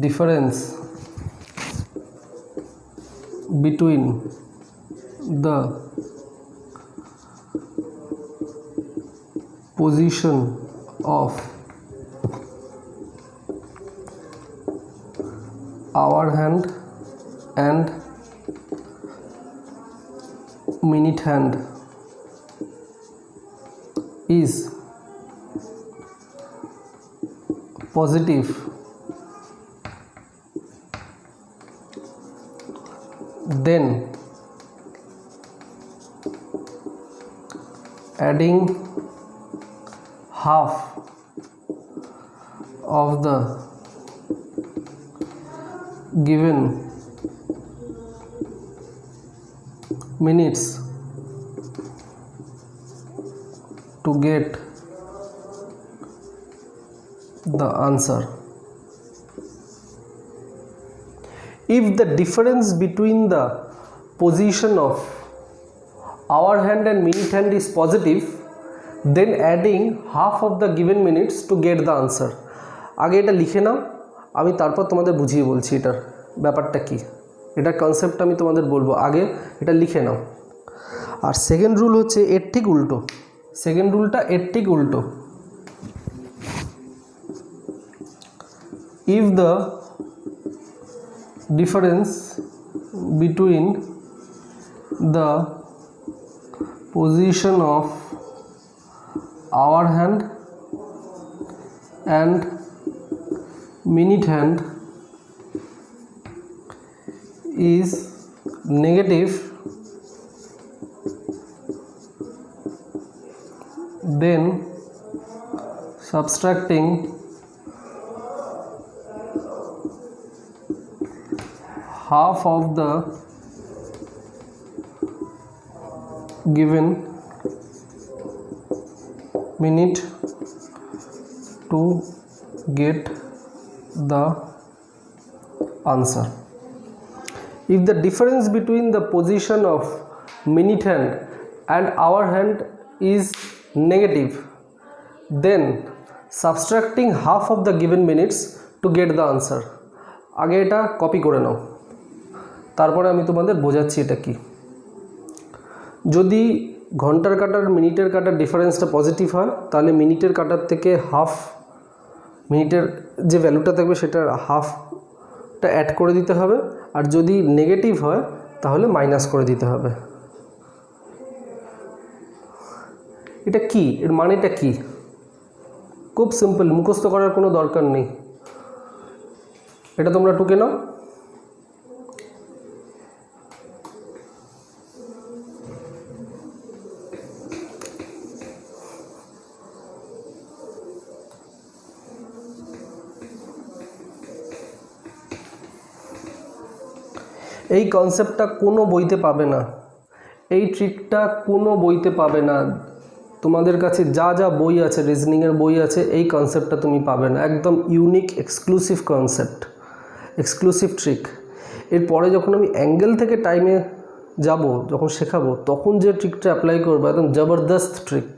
difference between the position of hour hand and minute hand is positive, then adding half of the given minutes to get the answer. If the difference between the position of hour hand and minute hand is positive, then adding half of the given minutes to get the answer. আগে এটা লিখে নাও, আমি তারপর তোমাদের বুঝিয়ে বলছি এটার ব্যাপারটা কি, এটা কনসেপ্ট আমি তোমাদের বলবো, আগে এটা লিখে নাও। আর সেকেন্ড রুল হচ্ছে এর ঠিক উল্টো, সেকেন্ড রুলটা এর ঠিক উল্টো। If the difference between the position of hour hand and minute hand is negative, then subtracting half of the given minute to to get the answer. If the difference between the position of minute hand and hour hand is negative, then subtracting half of the given minutes to get the answer. আগে এটা copy করে নাও, তারপরে আমি তোমাদের বোঝাচ্ছি এটা কি। যদি ঘন্টার কাটার মিনিটের কাটার ডিফারেন্সটা পজিটিভ হয় তাহলে মিনিটের কাটার থেকে হাফ মিনিটের যে ভ্যালুটা থাকবে সেটার হাফটা অ্যাড করে দিতে হবে, আর যদি নেগেটিভ হয় তাহলে মাইনাস করে দিতে হবে। এটা কি, এর মানেটা কি? খুব সিম্পল, মুখস্থ করার কোনো দরকার নেই, এটা তোমরা টুকে নাও। এই কনসেপ্টটা কোনো বইতে পাবে না, এই ট্রিকটা কোনো বইতে পাবে না। তোমাদের কাছে যা যা বই আছে, রিজনিংয়ের বই আছে, এই কনসেপ্টটা তুমি পাবে না। একদম unique exclusive concept, exclusive trick. এরপরে যখন আমি অ্যাঙ্গেল থেকে টাইমে যাব, যখন শেখাবো, তখন যে ট্রিকটা অ্যাপ্লাই করবো একদম জবরদস্ত ট্রিক,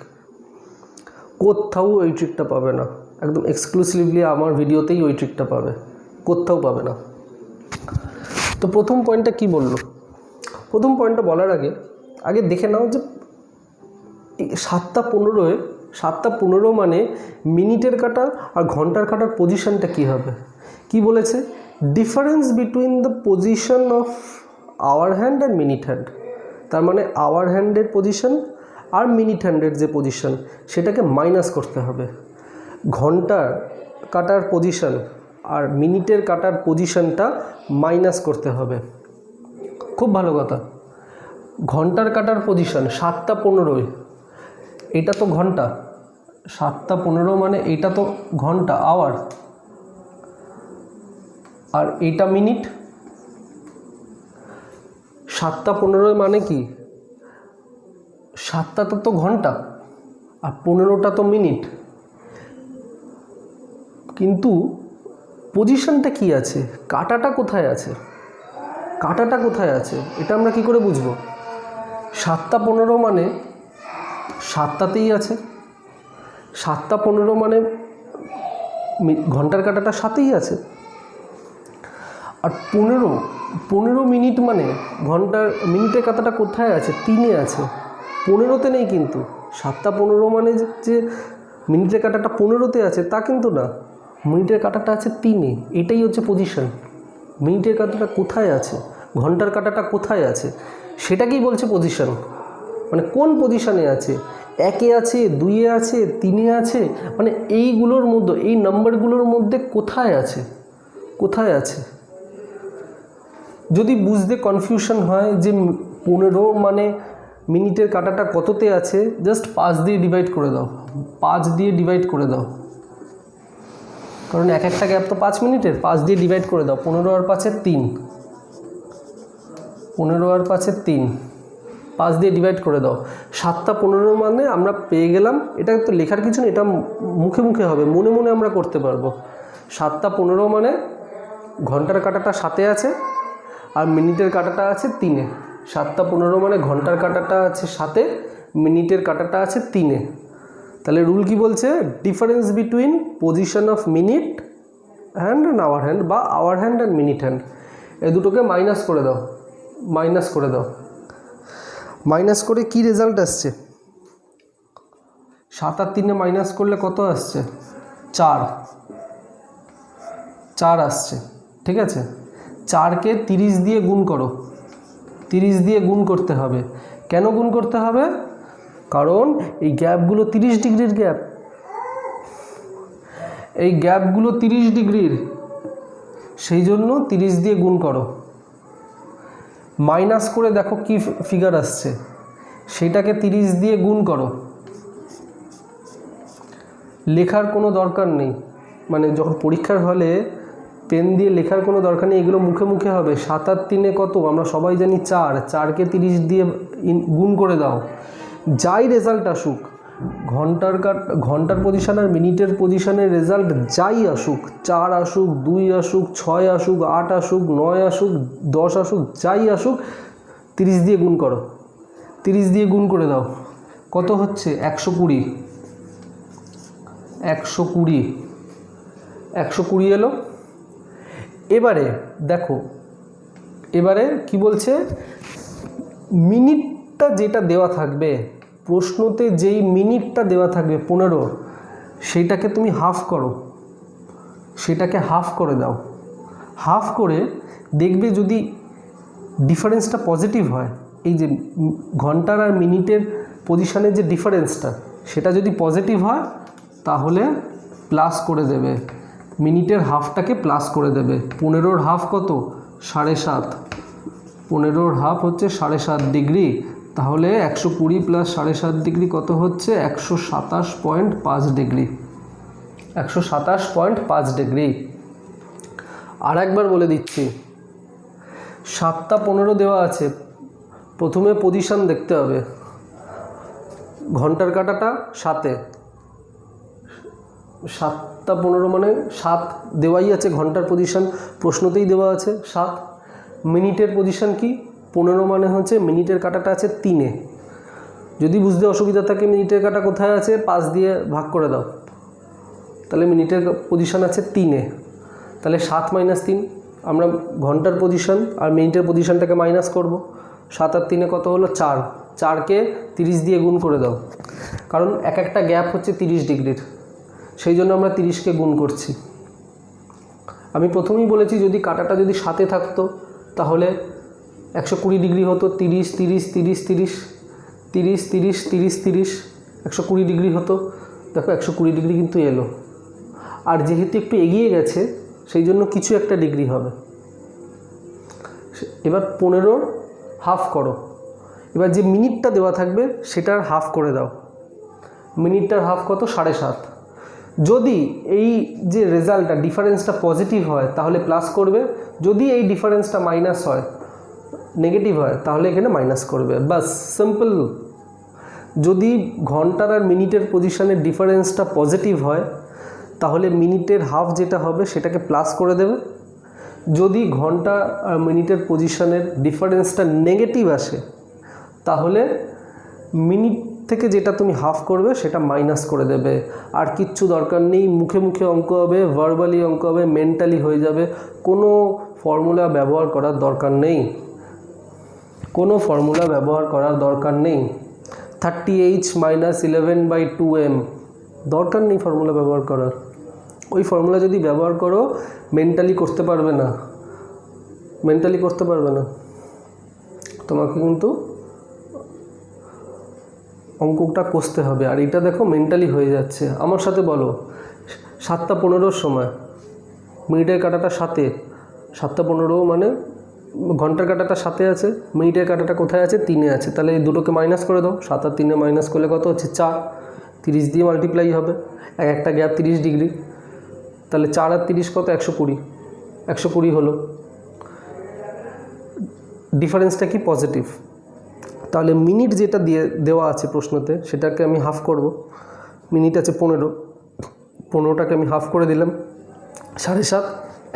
কোথাও ওই ট্রিকটা পাবে না। একদম এক্সক্লুসিভলি আমার ভিডিওতেই ওই ট্রিকটা পাবে, কোথাও পাবে না। তো প্রথম পয়েন্টটা কি বললো? প্রথম পয়েন্টটা বলার আগে দেখে নাও যে 7:15 মানে মিনিটের কাটা আর ঘন্টার কাটার পজিশনটা কি হবে। কি বলেছে? Difference between the position of our hand and minute hand. তার মানে আওয়ার হ্যান্ডের পজিশন আর মিনিট হ্যান্ডের যে পজিশন সেটাকে মাইনাস করতে হবে। ঘন্টার কাটার পজিশন আর মিনিটের কাটার পজিশনটা মাইনাস করতে হবে। খুব ভালো কথা। ঘন্টার কাটার পজিশন 7:15, এটা তো ঘন্টা, 7:15 মানে এটা তো ঘন্টা, আওয়ার, আর এটা মিনিট। 7:15 মানে কি? 7টা তো ঘন্টা আর 15টা তো মিনিট, কিন্তু পজিশনটা কি আছে, কাটাটা কোথায় আছে? কাটাটা কোথায় আছে এটা আমরা কি করে বুঝবো? 7:15 মানে 7টাতেই আছে, 7:15 মানে ঘন্টার কাটাটা 7এই আছে। আর 15 মিনিট মানে মিনিটের কাটাটা কোথায় আছে? 3-এ আছে, 15তে নেই। কিন্তু 7:15 মানে যে মিনিটের কাটাটা 15তে আছে তা কিন্তু না, মিনিটের কাটাটা আছে 3-এ। এটাই হচ্ছে পজিশন। মিনিটের কাটাটা কোথায় আছে, ঘন্টার কাটাটা কোথায় আছে, সেটাকেই বলছে পজিশন। মানে কোন পজিশনে আছে, 1-এ আছে, 2-এ আছে, 3-এ আছে, মানে এইগুলোর মধ্যে, এই নাম্বারগুলোর মধ্যে কোথায় আছে, কোথায় আছে। যদি বুঝতে কনফিউশন হয় যে 15 মানে মিনিটের কাটাটা কততে আছে, জাস্ট 5 দিয়ে ডিভাইড করে দাও, 5 দিয়ে ডিভাইড করে দাও, কারণ এক একটা গ্যাপ তো 5 মিনিটের। 5 দিয়ে ডিভাইড করে দাও, 15 আর 5-এ 3, 15 আর 5-এ 3, 5 দিয়ে ডিভাইড করে দাও। 7:15 মানে আমরা পেয়ে গেলাম। এটা তো লেখার কিছু নেই, এটা মুখে মুখে হবে, মনে মনে আমরা করতে পারবো। 7:15 মানে ঘন্টার কাটাটা 7-এ আছে আর মিনিটের কাটাটা আছে 3-এ। 7:15 মানে ঘন্টার কাটাটা আছে 7-এ, মিনিটের কাটাটা আছে 3-এ। তাহলে রুল কি বলছে? Difference between position of minute hand and hour hand, বা hour hand and minute hand, এই দুটোকে মাইনাস করে দাও, মাইনাস করে দাও। মাইনাস করে কি রেজাল্ট আসছে? 7 আর 3-এ মাইনাস করলে কত আসছে? 4 আসছে। ঠিক আছে, 4কে 30 দিয়ে গুণ করো, 30 দিয়ে গুণ করতে হবে। কেন গুণ করতে হবে? কারণ এই গ্যাপগুলো 30 ডিগ্রির গ্যাপ, এই গ্যাপগুলো 30 ডিগ্রির, সেই জন্য 30 দিয়ে গুণ করো। মাইনাস করে দেখো কি ফিগার আসছে, সেটাকে 30 দিয়ে গুণ করো। লেখার কোনো দরকার নেই, মানে যখন পরীক্ষার হলে পেন দিয়ে লেখার কোনো দরকার নেই, এগুলো মুখে মুখে হবে। 7 আর 3-এ কত আমরা সবাই জানি 4, 4কে 30 দিয়ে গুণ করে দাও। যাই রেজাল্ট আসুক, ঘন্টার পজিশন আর মিনিটের পজিশনের রেজাল্ট যাই আসুক, 4 আসুক, 2 আসুক, 6 আসুক, 8 আসুক, 9 আসুক, 10 আসুক, যাই আসুক, 30 দিয়ে গুণ করো, 30 দিয়ে গুণ করে দাও, কত হচ্ছে 120, 120 এলো। এবারে দেখো, এবারে কি বলছে, মিনিটটা যেটা দেওয়া থাকবে প্রশ্নতে, যেই মিনিটটা দেওয়া থাকবে 15, সেইটাকে তুমি হাফ করো, সেটাকে হাফ করে দাও। হাফ করে দেখবে যদি ডিফারেন্সটা পজিটিভ হয়, এই যে ঘন্টার আর মিনিটের পজিশনের যে ডিফারেন্সটা, সেটা যদি পজিটিভ হয় তাহলে প্লাস করে দেবে, মিনিটের হাফটাকে প্লাস করে দেবে। 15-র হাফ কত? 7.5, 15-র হাফ হচ্ছে 7.5 ডিগ্রি, তাহলে 120 প্লাস 7.5 ডিগ্রি কত হচ্ছে? 127.5 ডিগ্রি, 127.5 ডিগ্রি। আর একবার বলে দিচ্ছি, 7টা 15 দেওয়া আছে, প্রথমে পজিশন দেখতে হবে, ঘন্টার কাঁটাটা 7-এ, 7টা 15 মানে 7 দেওয়াই আছে, ঘন্টার পজিশন প্রশ্নতেই দেওয়া আছে 7। মিনিটের পজিশন কি? 15 মানে হচ্ছে মিনিটের কাঁটাটা আছে 3-এ। যদি বুঝতে অসুবিধা থাকে মিনিটের কাঁটা কোথায় আছে, 5 দিয়ে ভাগ করে দাও, তাহলে মিনিটের পজিশন আছে 3-এ, তাহলে 7 - 3, আমরা ঘন্টার পজিশন আর মিনিটের পজিশনটাকে মাইনাস করব। 7 আর 3-এ কত হলো? 4, 4কে 30 দিয়ে গুণ করে দাও, কারণ এক একটা গ্যাপ হচ্ছে 30 ডিগ্রির, সেই জন্য আমরা 30কে গুণ করছি। আমি প্রথমেই বলেছি যদি কাঁটাটা যদি 7-এ থাকতো তাহলে 120 ডিগ্রি হতো, 30, 30, 30, 30, 30, 30, 30, 30, 120 ডিগ্রি হতো। দেখো 120 ডিগ্রি কিন্তু এলো, আর যেহেতু একটু এগিয়ে গেছে সেই জন্য কিছু একটা ডিগ্রি হবে। এবার 15-র হাফ করো, এবার যে মিনিটটা দেওয়া থাকবে সেটার হাফ করে দাও, মিনিটটার হাফ কত? 7.5। যদি এই যে রেজাল্টটা ডিফারেন্সটা পজিটিভ হয় তাহলে প্লাস করবে, যদি এই ডিফারেন্সটা মাইনাস হয়, নেগেটিভ হয়, তাহলে এখানে মাইনাস করবে, বাস সিম্পল। যদি ঘন্টার আর মিনিটের পজিশনের ডিফারেন্সটা পজিটিভ হয় তাহলে মিনিটের হাফ যেটা হবে সেটাকে প্লাস করে দেবে, যদি ঘন্টা আর মিনিটের পজিশনের ডিফারেন্সটা নেগেটিভ আসে তাহলে মিনিট থেকে যেটা তুমি হাফ করবে সেটা মাইনাস করে দেবে। আর কিচ্ছু দরকার নেই, মুখে মুখে অঙ্ক হবে, ভার্বালি অঙ্ক হবে, মেন্টালি হয়ে যাবে, কোনো ফর্মুলা ব্যবহার করার দরকার নেই, কোনো ফর্মুলা ব্যবহার করার দরকার নেই। 30h - 11/2m, দরকার নেই ফর্মুলা ব্যবহার করার। ওই ফর্মুলা যদি ব্যবহার করো মেন্টালি করতে পারবে না, মেন্টালি করতে পারবে না, তোমাকে কিন্তু অঙ্কটা কষতে হবে। আর এটা দেখো মেন্টালি হয়ে যাচ্ছে। আমার সাথে বলো, 7টা 15-র সময় মিনিটের কাঁটাটা 7-এ, 7টা 15 মানে ঘন্টার কাঁটাটা 7-এ আছে, মিনিটের কাঁটাটা কোথায় আছে? 3-এ আছে, তাহলে এই দুটোকে মাইনাস করে দাও। 7 আর 3-এ মাইনাস করলে কত হচ্ছে? 4, 30 দিয়ে মাল্টিপ্লাই হবে, এক একটা গ্যাপ 30 ডিগ্রি, তাহলে 4 আর 30 কত? 120, 120 হলো। ডিফারেন্সটা কি? পজিটিভ। তাহলে মিনিট যেটা দেওয়া আছে প্রশ্নতে সেটাকে আমি হাফ করব, মিনিট আছে 15, 15টাকে আমি হাফ করে দিলাম, 7.5,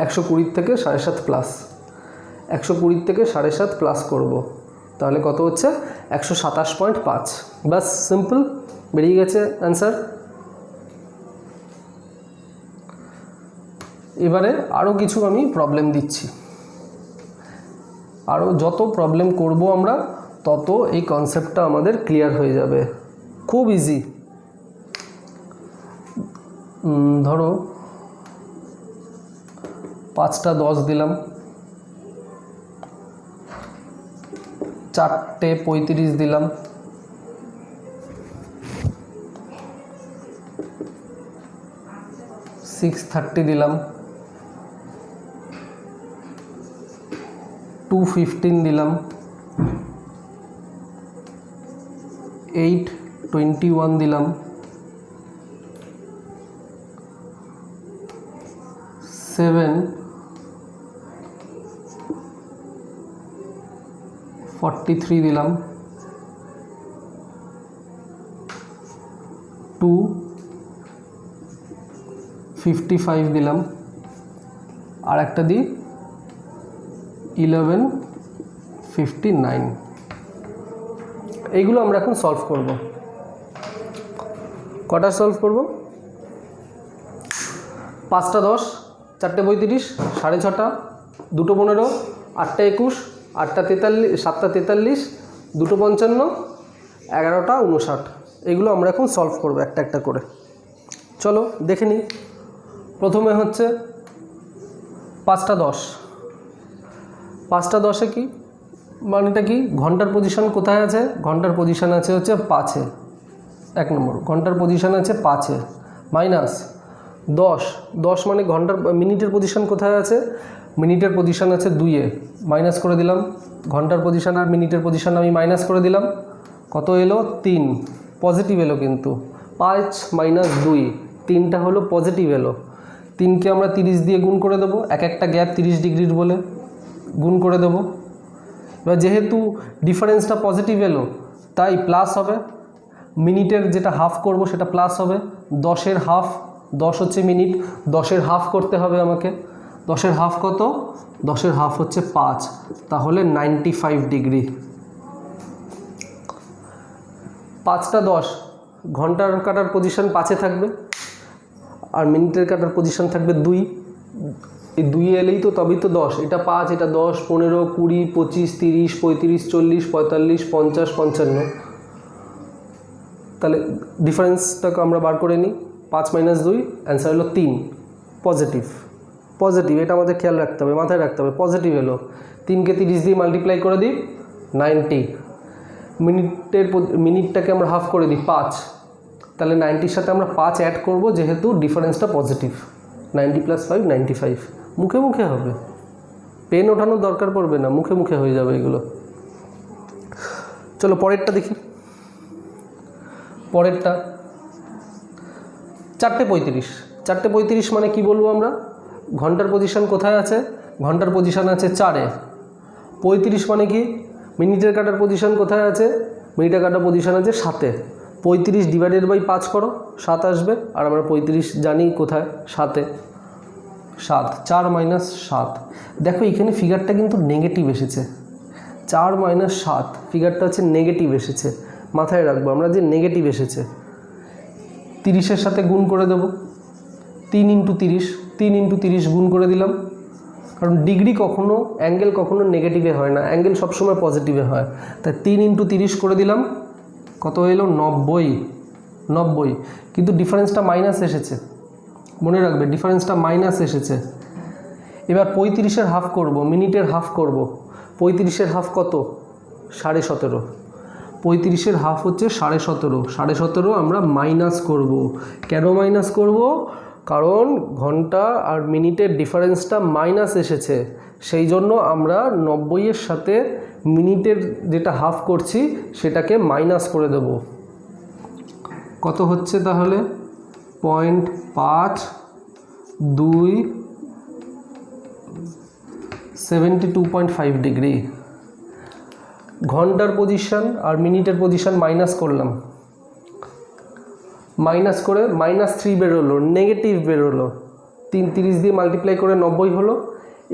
120 থেকে 7.5 প্লাস, 120 থেকে 7.5 প্লাস করব, তাহলে কত হচ্ছে? 127.5। বাস সিম্পল, বেরিয়ে গেছে অ্যান্সার। এবারে আরও কিছু আমি প্রবলেম দিচ্ছি, আরও যত প্রবলেম করব আমরা তত এই কনসেপ্টটা আমাদের ক্লিয়ার হয়ে যাবে, খুব ইজি। ধরো 5টা 10 দিলাম, 4টে 35 দিলাম, 630 দিলাম, 215 দিলাম, 821 দিলাম, 743 দিলাম, 55 দিলাম, আর একটা দিই 1159। এইগুলো আমরা এখন সলভ করব। কটা সলভ করব? 5টা 10, 4টে 35, 6.5, 2টো 15, 8টা 21, 8টা 43, 7টা 43, 2টো 55, 11টা 59। এগুলো আমরা এখন সলভ করব একটা একটা করে। চলো দেখে নিই। প্রথমে হচ্ছে 5টা 10। 5টা 10-এ কি মানেটা কি? ঘন্টার পজিশন কোথায় আছে? ঘন্টার পজিশন আছে হচ্ছে 5-এ। 1 নম্বর ঘন্টার পজিশন আছে 5-এ, মাইনাস 10। 10 মানে ঘন্টার মিনিটের পজিশন কোথায় আছে? মিনিটের পজিশন আছে 2-এ, মাইনাস করে দিলাম। ঘন্টার পজিশন আর মিনিটের পজিশন আমি মাইনাস করে দিলাম। কত এলো? 3। পজিটিভ এলো কিন্তু। 5 মাইনাস 2, 3টা হলো পজিটিভ এলো। 3কে আমরা 30 দিয়ে গুণ করে দেবো, এক একটা গ্যাপ 30 ডিগ্রির বলে গুণ করে দেবো। এবার যেহেতু ডিফারেন্সটা পজিটিভ এলো তাই প্লাস হবে। মিনিটের যেটা হাফ করব সেটা প্লাস হবে। 10-এর হাফ, 10 হচ্ছে মিনিট, 10-এর হাফ করতে হবে আমাকে। 10-এর হাফ কত? 10-এর হাফ হচ্ছে 5, তাহলে 95 ডিগ্রি। 5টা 10, ঘন্টার কাটার পজিশন 5-এ থাকবে আর মিনিটের কাটার পজিশন থাকবে 2। এই 2 এলেই তো তবেই তো 10। এটা 5, এটা 10, 15, 20, 25, 30, 35, 40, 45, 50, 55। তাহলে ডিফারেন্সটাকে আমরা বার করে নিই। 5 মাইনাস 2, অ্যান্সার হলো 3। পজিটিভ, পজিটিভ, এটা আমাদের খেয়াল রাখতে হবে, মাথায় রাখতে হবে। পজিটিভ এলো। 3কে 30 দিয়ে মাল্টিপ্লাই করে দিই, 90। মিনিটটাকে আমরা হাফ করে দিই 5, তাহলে 90-র সাথে আমরা 5 অ্যাড করব যেহেতু ডিফারেন্সটা পজিটিভ। 90 + 5 95। মুখে মুখে হবে, পেন ওঠানোর দরকার পড়বে না, মুখে মুখে হয়ে যাবে এগুলো। চলো পরেরটা দেখি। পরেরটা 4টে 35। 4টে 35 মানে কি বলবো আমরা? ঘন্টার পজিশন কোথায় আছে? ঘন্টার পজিশন আছে 4-এ। 35 মানে কি? মিনিটের কাটার পজিশন কোথায় আছে? মিনিটের কাটার পজিশন আছে 7-এ। 35 ডিভাইডেড বাই 5 করো, 7 আসবে। আর আমরা 35 জানি কোথায়? 7-এ। 7, 4 মাইনাস 7। দেখো এখানে ফিগারটা কিন্তু নেগেটিভ এসেছে। 4 মাইনাস 7 ফিগারটা হচ্ছে নেগেটিভ এসেছে, মাথায় রাখবো আমরা যে নেগেটিভ এসেছে। 30-এর সাথে গুণ করে দেব। 3 × 30, 3 × 30 গুণ করে দিলাম। কারণ ডিগ্রি কখনো, অ্যাঙ্গেল কখনো নেগেটিভে হয় না, অ্যাঙ্গেল সবসময় পজিটিভে হয়। তাই 3 × 30 করে দিলাম। কত এলো? 90। 90, কিন্তু ডিফারেন্সটা মাইনাস এসেছে, মনে রাখবে ডিফারেন্সটা মাইনাস এসেছে। এবার 35-এর হাফ করব, মিনিটের হাফ করব। 35-এর হাফ কত? 17.5। 35-এর হাফ হচ্ছে 17.5। 17.5 আমরা মাইনাস করব। কেন মাইনাস করব? কারণ ঘন্টা আর মিনিটের ডিফারেন্সটা মাইনাস এসেছে, সেই জন্য আমরা 90-এর সাথে মিনিটের যেটা হাফ করছি সেটাকে মাইনাস করে দেব। কত হচ্ছে তাহলে? 0.52, 72.5 ডিগ্রি। ঘন্টার পজিশন আর মিনিটের পজিশন মাইনাস করলাম, মাইনাস করে -3 বেরোলো, নেগেটিভ বেরোলো। 3 30 দিয়ে মাল্টিপ্লাই করে 90 হলো।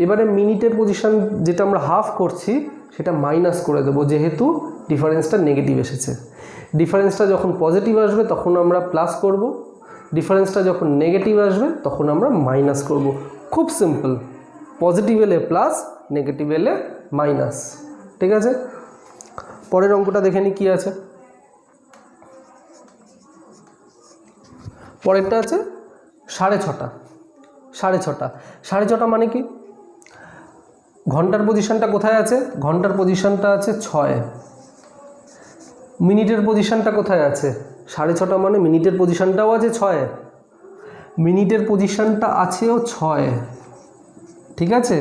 এবারে মিনিটের পজিশন যেটা আমরা হাফ করছি সেটা মাইনাস করে দেবো, যেহেতু ডিফারেন্সটা নেগেটিভ এসেছে। ডিফারেন্সটা যখন পজিটিভ আসবে তখন আমরা প্লাস করব, ডিফারেন্সটা যখন নেগেটিভ আসবে তখন আমরা মাইনাস করব। খুব সিম্পল, পজিটিভ এলে প্লাস, নেগেটিভ এলে মাইনাস। ঠিক আছে, পরের অঙ্কটা দেখে নিই কী আছে। পরেরটা আছে 6.5। 6.5, 6.5 মানে কি? ঘন্টার পজিশনটা কোথায় আছে? ঘন্টার পজিশনটা আছে 6-এ। মিনিটের পজিশনটা কোথায় আছে? 6.5 মানে মিনিটের পজিশনটাও আছে 6-এ, মিনিটের পজিশনটা আছেও 6-এ। ঠিক আছে,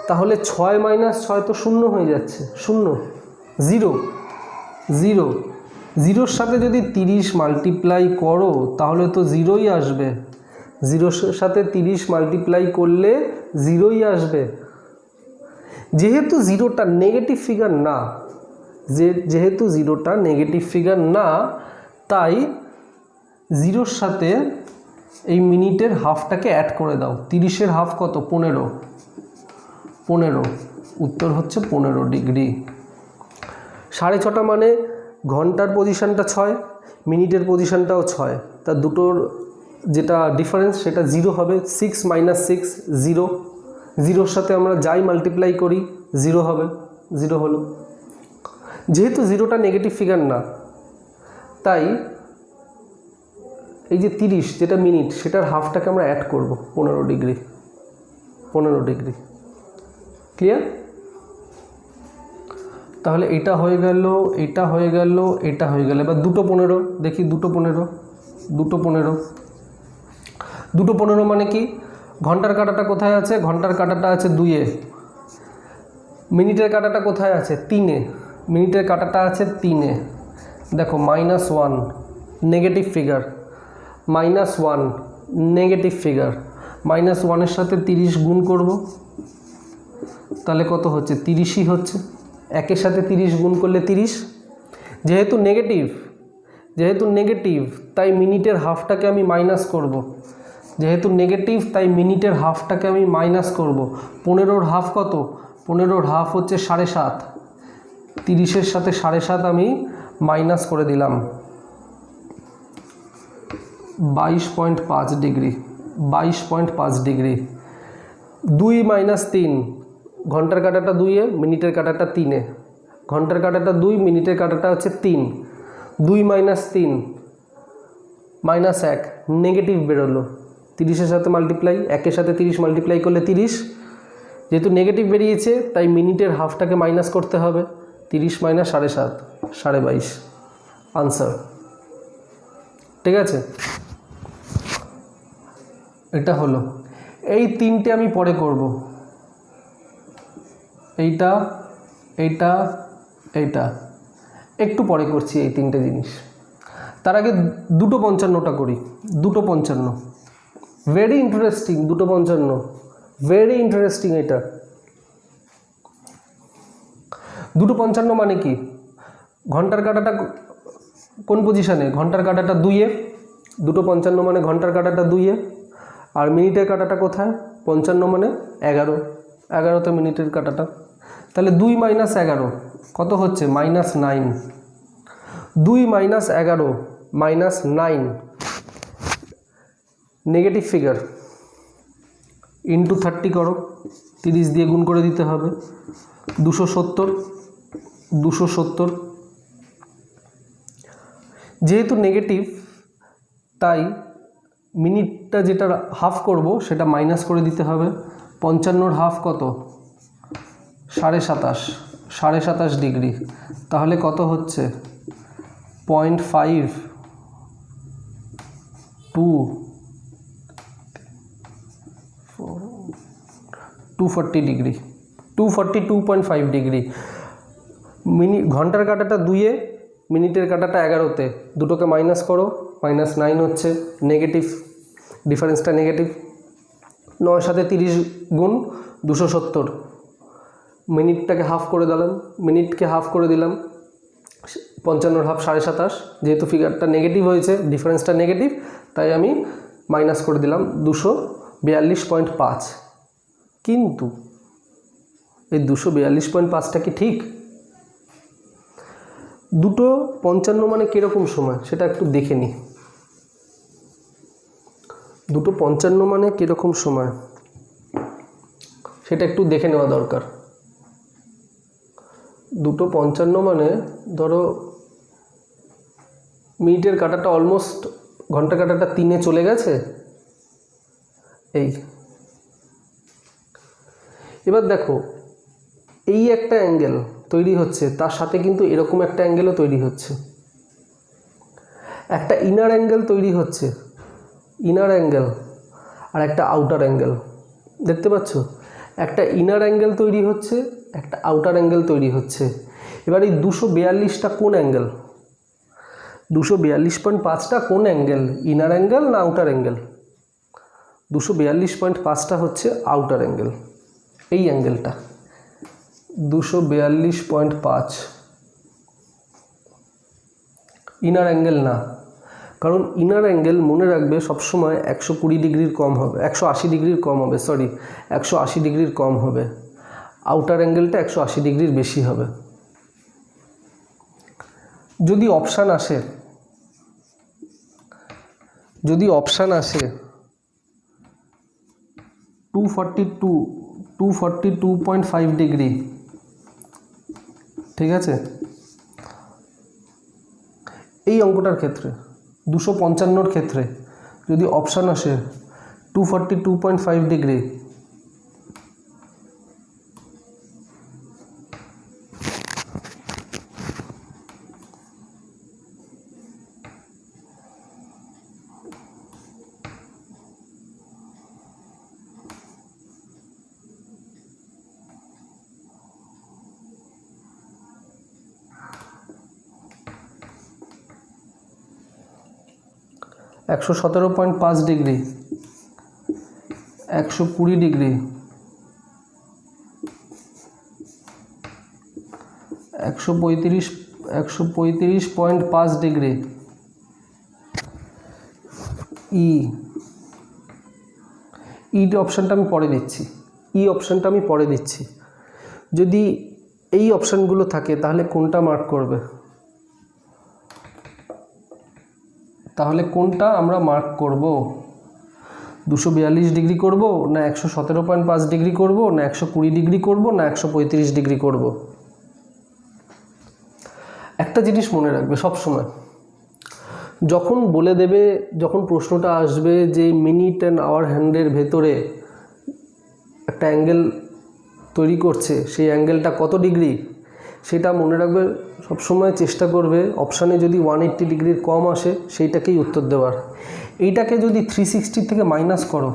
তাহলে 6 মাইনাস 6 তো 0 হয়ে যাচ্ছে, 0, 0, 0। 0-র সাথে যদি 30 মাল্টিপ্লাই করো তাহলে তো 0ই আসবে। 0-র সাথে 30 মাল্টিপ্লাই করলে 0ই আসবে। যেহেতু 0টা নেগেটিভ ফিগার না, যেহেতু 0টা নেগেটিভ ফিগার না, তাই 0-র সাথে এই মিনিটের হাফটাকে অ্যাড করে দাও। 30-এর হাফ কত? 15। উত্তর হচ্ছে 15 ডিগ্রি। 6.5 মানে ঘন্টার পজিশানটা 6, মিনিটের পজিশানটাও 6, তা দুটোর যেটা ডিফারেন্স সেটা 0 হবে। 6 - 6 0, 0-র সাথে আমরা যাই মাল্টিপ্লাই করি 0 হবে, 0 হলো। যেহেতু 0টা নেগেটিভ ফিগার না, তাই এই যে 30 যেটা মিনিট, সেটার হাফটাকে আমরা অ্যাড করব 15 ডিগ্রি। 15 degree clear? তাহলে এটা হয়ে গেল, এটা হয়ে গেল, এটা হয়ে গেল। এবার 2 15 দেখি, 2 15, 2 15, 2 15 মানে কি? ঘন্টার কাঁটাটা কোথায় আছে? ঘন্টার কাঁটাটা আছে 2-এ। মিনিটের কাঁটাটা কোথায় আছে? 3-এ। মিনিটের কাঁটাটা আছে 3-এ। দেখো -1 নেগেটিভ ফিগার, -1 নেগেটিভ ফিগার। -1-এর সাথে 30 গুণ করব, তাহলে কত হচ্ছে? 30ই হচ্ছে। 1-এর সাথে 30 গুণ করলে 30। যেহেতু নেগেটিভ তাই মিনিটের হাফটাকে আমি মাইনাস করব। যেহেতু নেগেটিভ তাই মিনিটের হাফটাকে আমি মাইনাস করব। 15-র হাফ কত? 15-র হাফ হচ্ছে 7.5। 30-এর সাথে 7.5 আমি মাইনাস করে দিলাম, 22.5 ডিগ্রি। 22.5 ডিগ্রি। 2 - 3, ঘন্টার কাঁটাটা 2-এ, মিনিটের কাঁটাটা 3-এ। ঘন্টার কাঁটাটা 2, মিনিটের কাঁটাটা হচ্ছে 3। 2 - 3 -1 নেগেটিভ বেরোলো। 30-এর সাথে মাল্টিপ্লাই, 1-এর সাথে 30 মাল্টিপ্লাই করলে 30। যেহেতু নেগেটিভ বেরিয়েছে তাই মিনিটের হাফটাকে মাইনাস করতে হবে। 30 - 7.5 22.5 আনসার। ঠিক আছে, এটা হলো। এই 3টে আমি পরে করব, এইটা, এইটা, এইটা একটু পরে করছি এই 3টে জিনিস। তার আগে 2:55টা করি। 2:55 ভেরি ইন্টারেস্টিং। 2:55 very interesting. এটা 2:55 মানে কি? ঘন্টার কাঁটাটা কোন পজিশানে? ঘন্টার কাঁটাটা 2-এ। 2:55 মানে ঘন্টার কাঁটাটা 2-এ। আর মিনিটের কাঁটাটা কোথায়? 55 মানে 11। 11তে মিনিটের কাঁটাটা। তাহলে 2 - 11 কত হচ্ছে? -9। 2 - 11 -9 নেগেটিভ ফিগার। ইন্টু 30 করো, 30 দিয়ে গুণ করে দিতে হবে। 270। 270 যেহেতু নেগেটিভ তাই মিনিটটা যেটা হাফ করব সেটা মাইনাস করে দিতে হবে। 55-র হাফ কত? 27.5। 27.5 ডিগ্রি। তাহলে কত হচ্ছে? 0.5 2 240 ডিগ্রি। 242.5 ডিগ্রি। ঘন্টার কাঁটাটা 2-এ, মিনিটের কাঁটাটা 11তে। দুটোকে মাইনাস করো, -9 হচ্ছে। নেগেটিভ, ডিফারেন্সটা নেগেটিভ। 9-এর সাথে 30 গুণ 270। মিনিটটাকে হাফ করে দিলাম, মিনিটকে হাফ করে দিলাম। 55-র হাফ 27.5। যেহেতু ফিগারটা নেগেটিভ হয়েছে, ডিফারেন্সটা নেগেটিভ, তাই আমি মাইনাস করে দিলাম 242.5। কিন্তু এই 242.5টা কি ঠিক? 2:55 মানে কীরকম সময় সেটা একটু দেখে নিই। 2:55 মানে কীরকম সময় সেটা একটু দেখে নেওয়া দরকার। 2:55 মানে ধরো মিনিটের কাঁটাটা অলমোস্ট ঘন্টার কাঁটাটা 3-এ চলে গেছে। এই এবার দেখো, এই একটা অ্যাঙ্গেল তৈরি হচ্ছে, তার সাথে কিন্তু এরকম একটা অ্যাঙ্গেলও তৈরি হচ্ছে। একটা ইনার অ্যাঙ্গেল তৈরি হচ্ছে, ইনার অ্যাঙ্গেল, আর একটা আউটার অ্যাঙ্গেল। দেখতে পাচ্ছ? একটা ইনার অ্যাঙ্গেল তৈরি হচ্ছে, একটা আউটার অ্যাঙ্গেল তৈরি হচ্ছে। এবার এই 242টা কোন অ্যাঙ্গেল? 242.5টা কোন অ্যাঙ্গেল? ইনার অ্যাঙ্গেল না আউটার অ্যাঙ্গেল? 242.5টা হচ্ছে আউটার অ্যাঙ্গেল। এই অ্যাঙ্গেলটা 242.5 ইনার অ্যাঙ্গেল না, কারণ ইনার অ্যাঙ্গেল মনে রাখবে সবসময় 120 ডিগ্রির কম হবে, 180 ডিগ্রির কম হবে, 180 ডিগ্রির কম হবে। আউটার অ্যাঙ্গেলটা 180 ডিগ্রির বেশি হবে। যদি অপশান আসে 242.5 ডিগ্রি, ঠিক আছে, এই অঙ্কটার ক্ষেত্রে 255 ক্ষেত্রে যদি অপশান আসে 242.5 ডিগ্রি, একশো 17.5 ডিগ্রি, 120 ডিগ্রি, 135.5 ডিগ্রি, অপশানটা আমি পরে দিচ্ছি। যদি এই অপশানগুলো থাকে তাহলে কোনটা মার্ক করবে? তাহলে কোনটা আমরা মার্ক করব? 242 ডিগ্রি করব, না 117.5 ডিগ্রি করব, না 120 ডিগ্রি করব, না 135 ডিগ্রি করব? একটা জিনিস মনে রাখবে সবসময়, যখন বলে দেবে, যখন প্রশ্নটা আসবে যে মিনিট অ্যান্ড আওয়ার হ্যান্ডের ভেতরে একটা অ্যাঙ্গেল তৈরি করছে, সেই অ্যাঙ্গেলটা কত ডিগ্রি, সেটা মনে রাখবে সবসময়। চেষ্টা করবে অপশানে যদি 180 ডিগ্রির কম আসে সেইটাকেই উত্তর দেওয়ার। এইটাকে যদি 360 থেকে মাইনাস করো,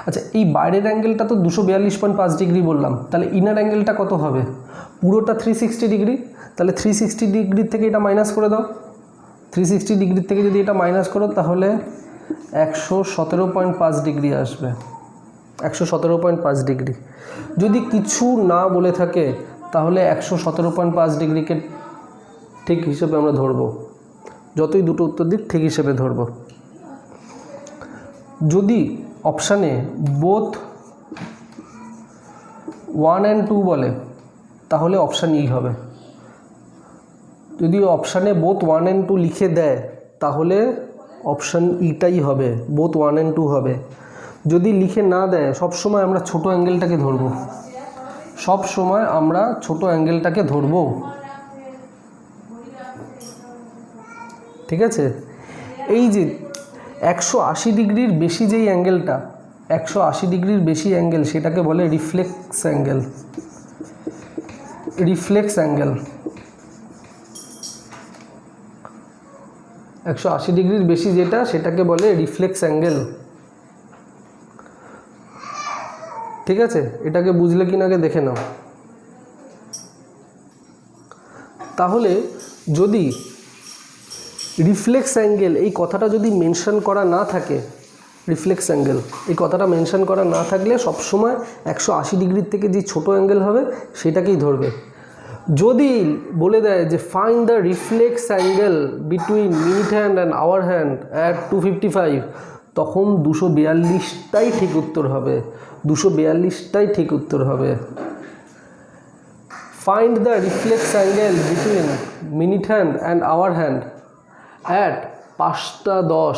আচ্ছা এই বাইরের অ্যাঙ্গেলটা তো 242.5 ডিগ্রি বললাম, তাহলে ইনার অ্যাঙ্গেলটা কত হবে? পুরোটা 360 ডিগ্রি, তাহলে 360 ডিগ্রি থেকে এটা মাইনাস করে দাও। 360 ডিগ্রি থেকে যদি এটা মাইনাস করো তাহলে 117.5 ডিগ্রি আসবে, 117.5 ডিগ্রি। যদি কিছু না বলে থাকে তাহলে 117.5 ডিগ্রিকে ঠিক হিসেবে আমরা ধরব, যতই দুটো উত্তর দিক ঠিক হিসেবে ধরব। যদি অপশানে বোথ 1 and 2 বলে তাহলে অপশান ই হবে। যদি অপশানে বোথ 1 and 2 লিখে দেয় তাহলে অপশান ইটাই হবে, বোথ 1 and 2 হবে। যদি লিখে না দেয় সবসময় আমরা ছোট অ্যাঙ্গেলটাকে ধরব, সবসময় আমরা ছোট অ্যাঙ্গেলটাকে ধরব, ঠিক আছে। এই যে 180 ডিগ্রির বেশি যেই অ্যাঙ্গেলটা, 180 ডিগ্রির বেশি অ্যাঙ্গেল, সেটাকে বলে রিফ্লেক্স অ্যাঙ্গেল। 180 ডিগ্রির বেশি যেটা, সেটাকে বলে রিফ্লেক্স অ্যাঙ্গেল, ঠিক আছে। এটাকে বুঝলে কিনা আগে দেখে নাও। তাহলে যদি রিফ্লেক্স অ্যাঙ্গেল এই কথাটা যদি মেনশন করা না থাকে, রিফ্লেক্স অ্যাঙ্গেল এই কথাটা মেনশন করা না থাকলে সবসময় 180 ডিগ্রির থেকে যে ছোট অ্যাঙ্গেল হবে সেটাকেই ধরবে। যদি বলে দেয় যে find the reflex angle between minute hand and hour hand at 255, তখন 242টাই ঠিক উত্তর হবে, 242টাই ঠিক উত্তর হবে। Find the reflex angle between minute hand and hour hand at 5টা 10,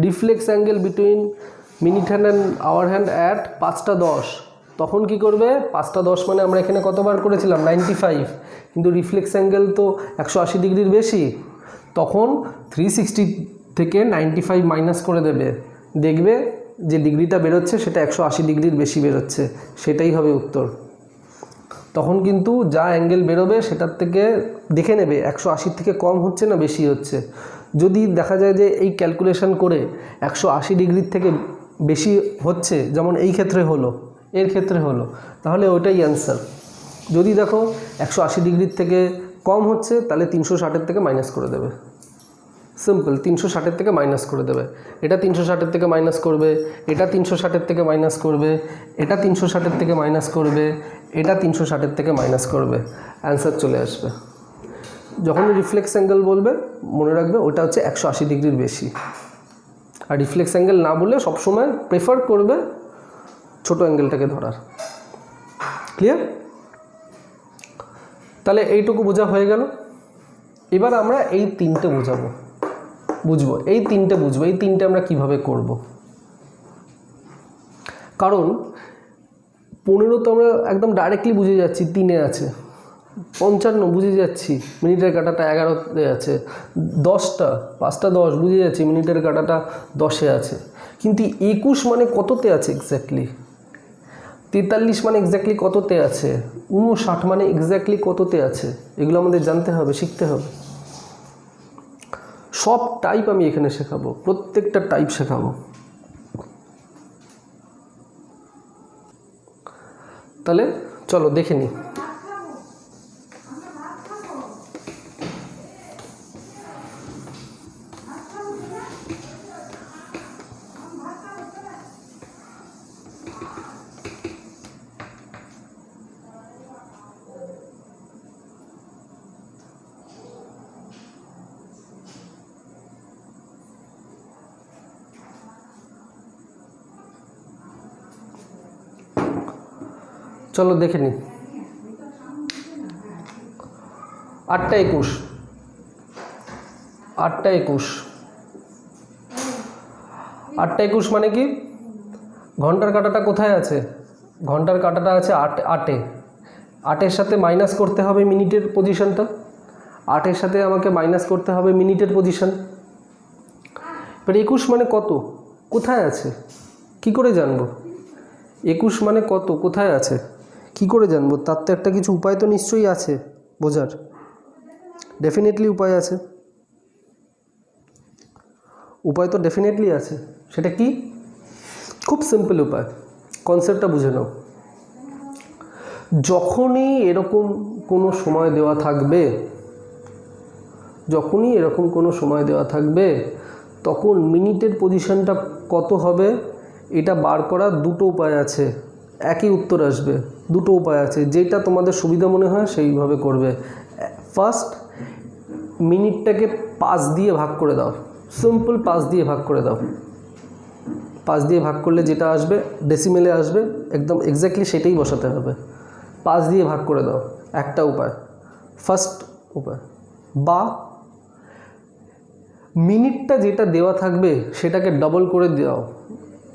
reflex angle between minute hand and hour hand at 5টা 10, তখন কি করবে? 5টা 10 মানে আমরা এখানে কতবার করেছিলাম? 95, কিন্তু রিফ্লেক্স অ্যাঙ্গেল তো 180 ডিগ্রির বেশি, তখন 360 থেকে 95 মাইনাস করে দেবে, দেখবে যে ডিগ্রিটা বেরোচ্ছে সেটা 180 ডিগ্রির বেশি বেরোচ্ছে, সেটাই হবে উত্তর। তখন কিন্তু যা অ্যাঙ্গেল বেরোবে সেটার থেকে দেখে নেবে 180 থেকে কম হচ্ছে না বেশি হচ্ছে। যদি দেখা যায় যে এই ক্যালকুলেশন করে 180 ডিগ্রির থেকে বেশি হচ্ছে, যেমন এই ক্ষেত্রে হলো, এর ক্ষেত্রে হলো, তাহলে ওইটাই অ্যান্সার। যদি দেখো 180 ডিগ্রির থেকে কম হচ্ছে তাহলে 360-এর থেকে মাইনাস করে দেবে, সিম্পল। 360-এর থেকে মাইনাস করে দেবে, এটা 360-এর থেকে মাইনাস করবে, এটা 360-এর থেকে মাইনাস করবে, এটা 360-এর থেকে মাইনাস করবে, এটা 360-এর থেকে মাইনাস করবে, অ্যান্সার চলে আসবে। যখনই রিফ্লেক্স অ্যাঙ্গেল বলবে মনে রাখবে ওটা হচ্ছে 180 ডিগ্রির বেশি। আর রিফ্লেক্স অ্যাঙ্গেল না বললে সবসময় প্রেফার করবে ছোটো অ্যাঙ্গেলটাকে ধরার। ক্লিয়ার? তাহলে এইটুকু বোঝা হয়ে গেল। এবার আমরা এই তিনটে বুঝবো এই তিনটে আমরা কিভাবে করব। কারণ 15 তো আমরা একদম ডাইরেক্টলি বুঝে যাচ্ছি 3-এ আছে, 55 বুঝে যাচ্ছি মিনিটের কাঁটাটা 11-তে আছে, 10টা 5টা 10 বুঝে যাচ্ছি মিনিটের কাঁটাটা 10-এ আছে। কিন্তু 21 মানে কততে আছে এক্স্যাক্টলি, 43 মানে এক্স্যাক্টলি কততে আছে, 59 মানে এক্স্যাক্টলি কততে আছে, এগুলো আমাদের জানতে হবে, শিখতে হবে। সব টাইপ আমি এখানে শেখাবো, প্রত্যেকটা টাইপ শেখাবো। তাহলে চলো দেখে নিই। চলো দেখে নিই। 8টা 21, 8টা 21, 8টা 21 মানে কি? ঘন্টার কাঁটাটা কোথায় আছে? ঘন্টার কাঁটাটা আছে 8-এ। 8-এর সাথে মাইনাস করতে হবে মিনিটের পজিশনটা, 8-এর সাথে আমাকে মাইনাস করতে হবে মিনিটের পজিশন। এবার 21 মানে কত, কোথায় আছে, কি করে জানবো? 21 মানে কত, কোথায় আছে, কি করে জানবো? তার তো একটা কিছু উপায় তো নিশ্চয়ই আছে বোঝার, ডেফিনেটলি উপায় আছে, উপায় তো ডেফিনেটলি আছে। সেটা কি? খুব সিম্পল উপায়, কনসেপ্টটা বুঝে নাও। যখনই এরকম কোনো সময় দেওয়া থাকবে, তখন মিনিটের পজিশনটা কত হবে এটা বার করার দুটো উপায় আছে, একই উত্তর আসবে, দুটো উপায় আছে, যেটা তোমাদের সুবিধা মনে হয় সেইভাবে করবে। ফার্স্ট, মিনিটটাকে 5 দিয়ে ভাগ করে দাও, সিম্পল 5 দিয়ে ভাগ করে দাও। 5 দিয়ে ভাগ করলে যেটা আসবে ডেসিমেলে আসবে, একদম এক্স্যাক্টলি সেটাই বসাতে হবে। 5 দিয়ে ভাগ করে দাও, একটা উপায়, ফার্স্ট উপায়। বা মিনিটটা যেটা দেওয়া থাকবে সেটাকে ডাবল করে দাও,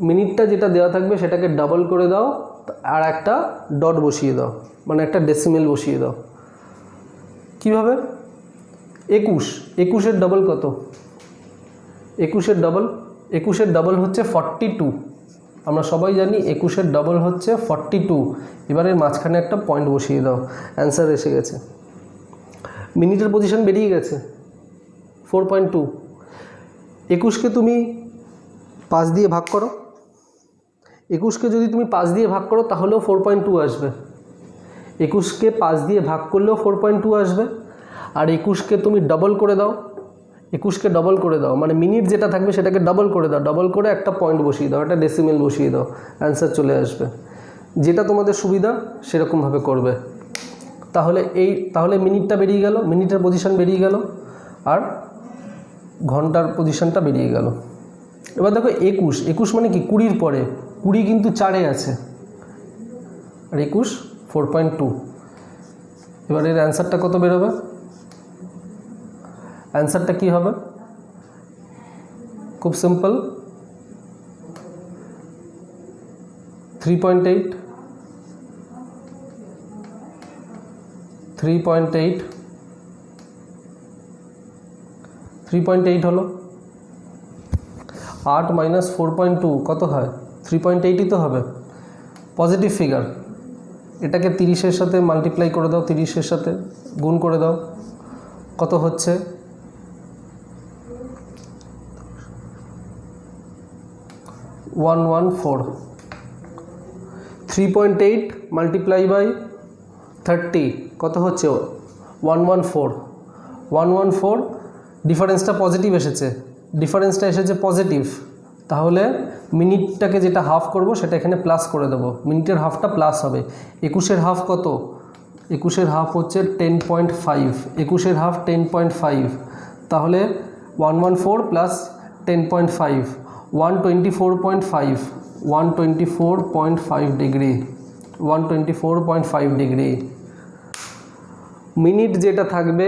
মিনিটটা যেটা দেওয়া থাকবে সেটাকে ডাবল করে দাও, আর একটা ডট বসিয়ে দাও, মানে একটা ডেসিমেল বসিয়ে দাও। কিভাবে? 21-এর ডাবল কত? 21-এর ডাবল হচ্ছে 42। আমরা সবাই জানি 21-এর ডাবল হচ্ছে 42। এবারে মাঝখানে একটা পয়েন্ট বসিয়ে দাও, অ্যান্সার এসে গেছে। মিনিটের পজিশন বেরিয়ে গেছে 4.2। 21কে তুমি 5 দিয়ে ভাগ করো, 21কে যদি তুমি 5 দিয়ে ভাগ করো তাহলেও 4.2 আসবে। 21কে 5 দিয়ে ভাগ করলেও 4.2 আসবে। আর 21কে তুমি ডবল করে দাও, 21কে ডবল করে দাও, মানে মিনিট যেটা থাকবে সেটাকে ডবল করে দাও, ডবল করে একটা পয়েন্ট বসিয়ে দাও, একটা ডেসিমেল বসিয়ে দাও, অ্যান্সার চলে আসবে। যেটা তোমাদের সুবিধা সেরকমভাবে করবে। তাহলে মিনিটটা বেরিয়ে গেল, মিনিটের পজিশন বেরিয়ে গেল, আর ঘন্টার পজিশনটা বেরিয়ে গেল। এবার দেখো 21 মানে কি? 20-র পরে, 20 কিন্তু 4-এ আছে, আর 21 4.2। এবার এর অ্যান্সারটা কত বেরোবে? অ্যান্সারটা কি হবে? খুব সিম্পল, 3.8 হলো। 8 মাইনাস 4.2 কত হয়? 3.8ই তো হবে, পজিটিভ ফিগার। এটাকে 30-এর সাথে মাল্টিপ্লাই করে দাও, 30-এর সাথে গুণ করে দাও, কত হচ্ছে? 114। 3.8 মাল্টিপ্লাই বাই 30 কত হচ্ছে? 114। ডিফারেন্সটা পজিটিভ এসেছে, পজিটিভ। তাহলে মিনিটটাকে যেটা হাফ করব সেটা এখানে প্লাস করে দেবো, মিনিটের হাফটা প্লাস হবে। 21-এর হাফ কত? 21-এর হাফ হচ্ছে 10.5, 21-এর হাফ 10.5, তাহলে 114 প্লাস 10.5, 124.5, 124.5 ডিগ্রি, 124.5 ডিগ্রি। মিনিট যেটা থাকবে